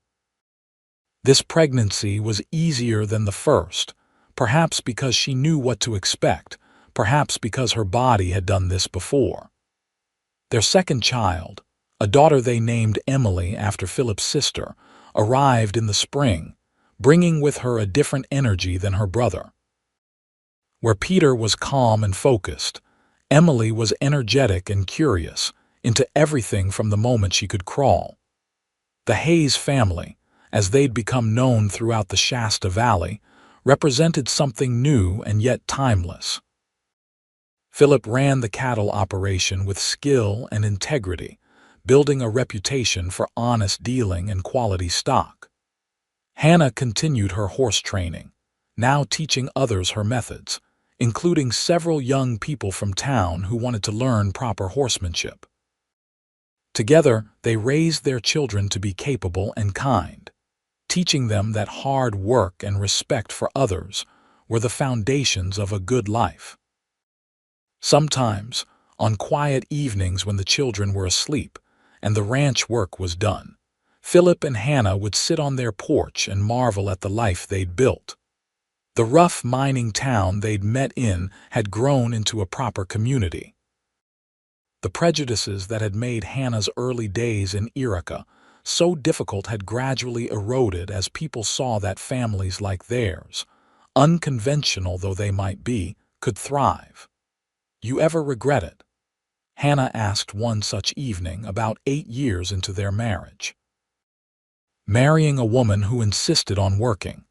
This pregnancy was easier than the first, perhaps because she knew what to expect, perhaps because her body had done this before. Their second child, a daughter they named Emily after Philip's sister, arrived in the spring, bringing with her a different energy than her brother. Where Peter was calm and focused, Emily was energetic and curious, into everything from the moment she could crawl. The Hayes family, as they'd become known throughout the Shasta Valley, represented something new and yet timeless. Philip ran the cattle operation with skill and integrity, building a reputation for honest dealing and quality stock. Hannah continued her horse training, now teaching others her methods, including several young people from town who wanted to learn proper horsemanship. Together, they raised their children to be capable and kind, teaching them that hard work and respect for others were the foundations of a good life. Sometimes, on quiet evenings when the children were asleep and the ranch work was done, Philip and Hannah would sit on their porch and marvel at the life they'd built. The rough mining town they'd met in had grown into a proper community. The prejudices that had made Hannah's early days in Erica so difficult had gradually eroded as people saw that families like theirs, unconventional though they might be, could thrive. "You ever regret it?" Hannah asked one such evening about 8 years into their marriage. Marrying a woman who insisted on working,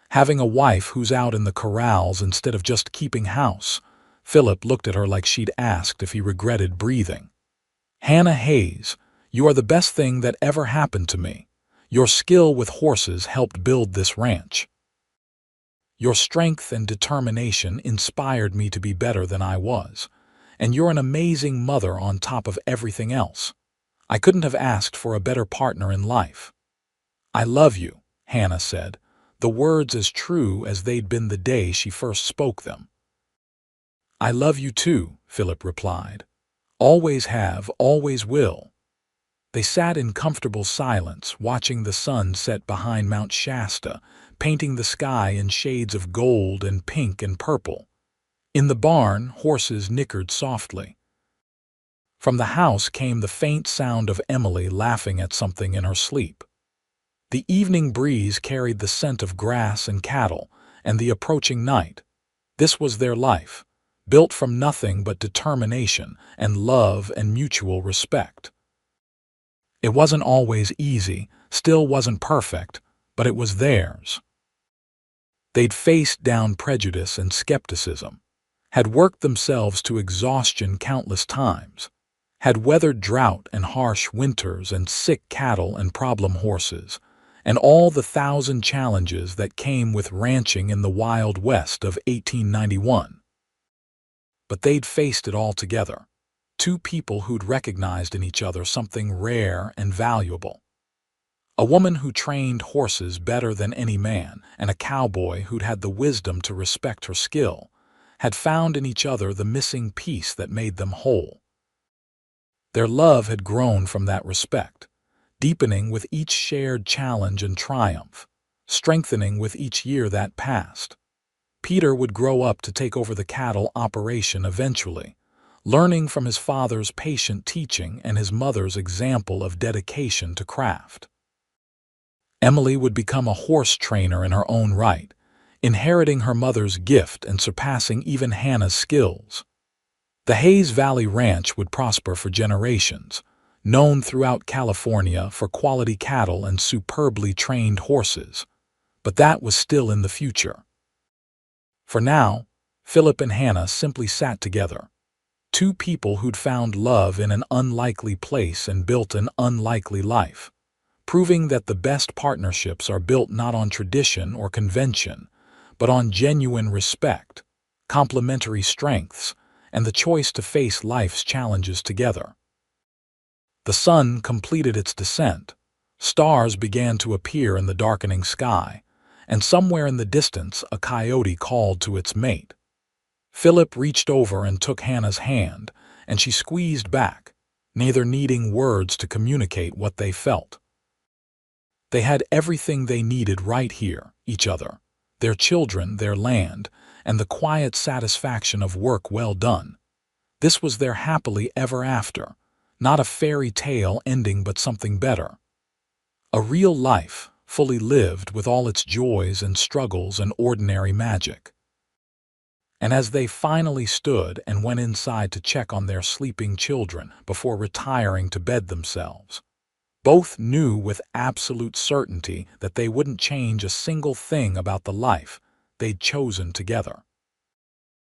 having a wife who's out in the corrals instead of just keeping house. Philip looked at her like she'd asked if he regretted breathing. "Hannah Hayes, you are the best thing that ever happened to me. Your skill with horses helped build this ranch. Your strength and determination inspired me to be better than I was, and you're an amazing mother on top of everything else. I couldn't have asked for a better partner in life." "I love you," Hannah said, the words as true as they'd been the day she first spoke them. "I love you too," Philip replied. "Always have, always will." They sat in comfortable silence, watching the sun set behind Mount Shasta, painting the sky in shades of gold and pink and purple. In the barn, horses nickered softly. From the house came the faint sound of Emily laughing at something in her sleep. The evening breeze carried the scent of grass and cattle and the approaching night. This was their life, built from nothing but determination and love and mutual respect. It wasn't always easy, still wasn't perfect, but it was theirs. They'd faced down prejudice and skepticism, had worked themselves to exhaustion countless times, had weathered drought and harsh winters and sick cattle and problem horses, and all the 1,000 challenges that came with ranching in the Wild West of 1891. But they'd faced it all together, two people who'd recognized in each other something rare and valuable. A woman who trained horses better than any man, and a cowboy who'd had the wisdom to respect her skill, had found in each other the missing piece that made them whole. Their love had grown from that respect, deepening with each shared challenge and triumph, strengthening with each year that passed. Peter would grow up to take over the cattle operation eventually, learning from his father's patient teaching and his mother's example of dedication to craft. Emily would become a horse trainer in her own right, inheriting her mother's gift and surpassing even Hannah's skills. The Hayes Valley Ranch would prosper for generations, known throughout California for quality cattle and superbly trained horses. But that was still in the future. For now, Philip and Hannah simply sat together, two people who'd found love in an unlikely place and built an unlikely life, proving that the best partnerships are built not on tradition or convention, but on genuine respect, complementary strengths, and the choice to face life's challenges together. The sun completed its descent, stars began to appear in the darkening sky, and somewhere in the distance a coyote called to its mate. Philip reached over and took Hannah's hand, and she squeezed back, neither needing words to communicate what they felt. They had everything they needed right here, each other, their children, their land, and the quiet satisfaction of work well done. This was their happily ever after, not a fairy tale ending but something better. A real life, fully lived with all its joys and struggles and ordinary magic. And as they finally stood and went inside to check on their sleeping children before retiring to bed themselves, both knew with absolute certainty that they wouldn't change a single thing about the life they'd chosen together.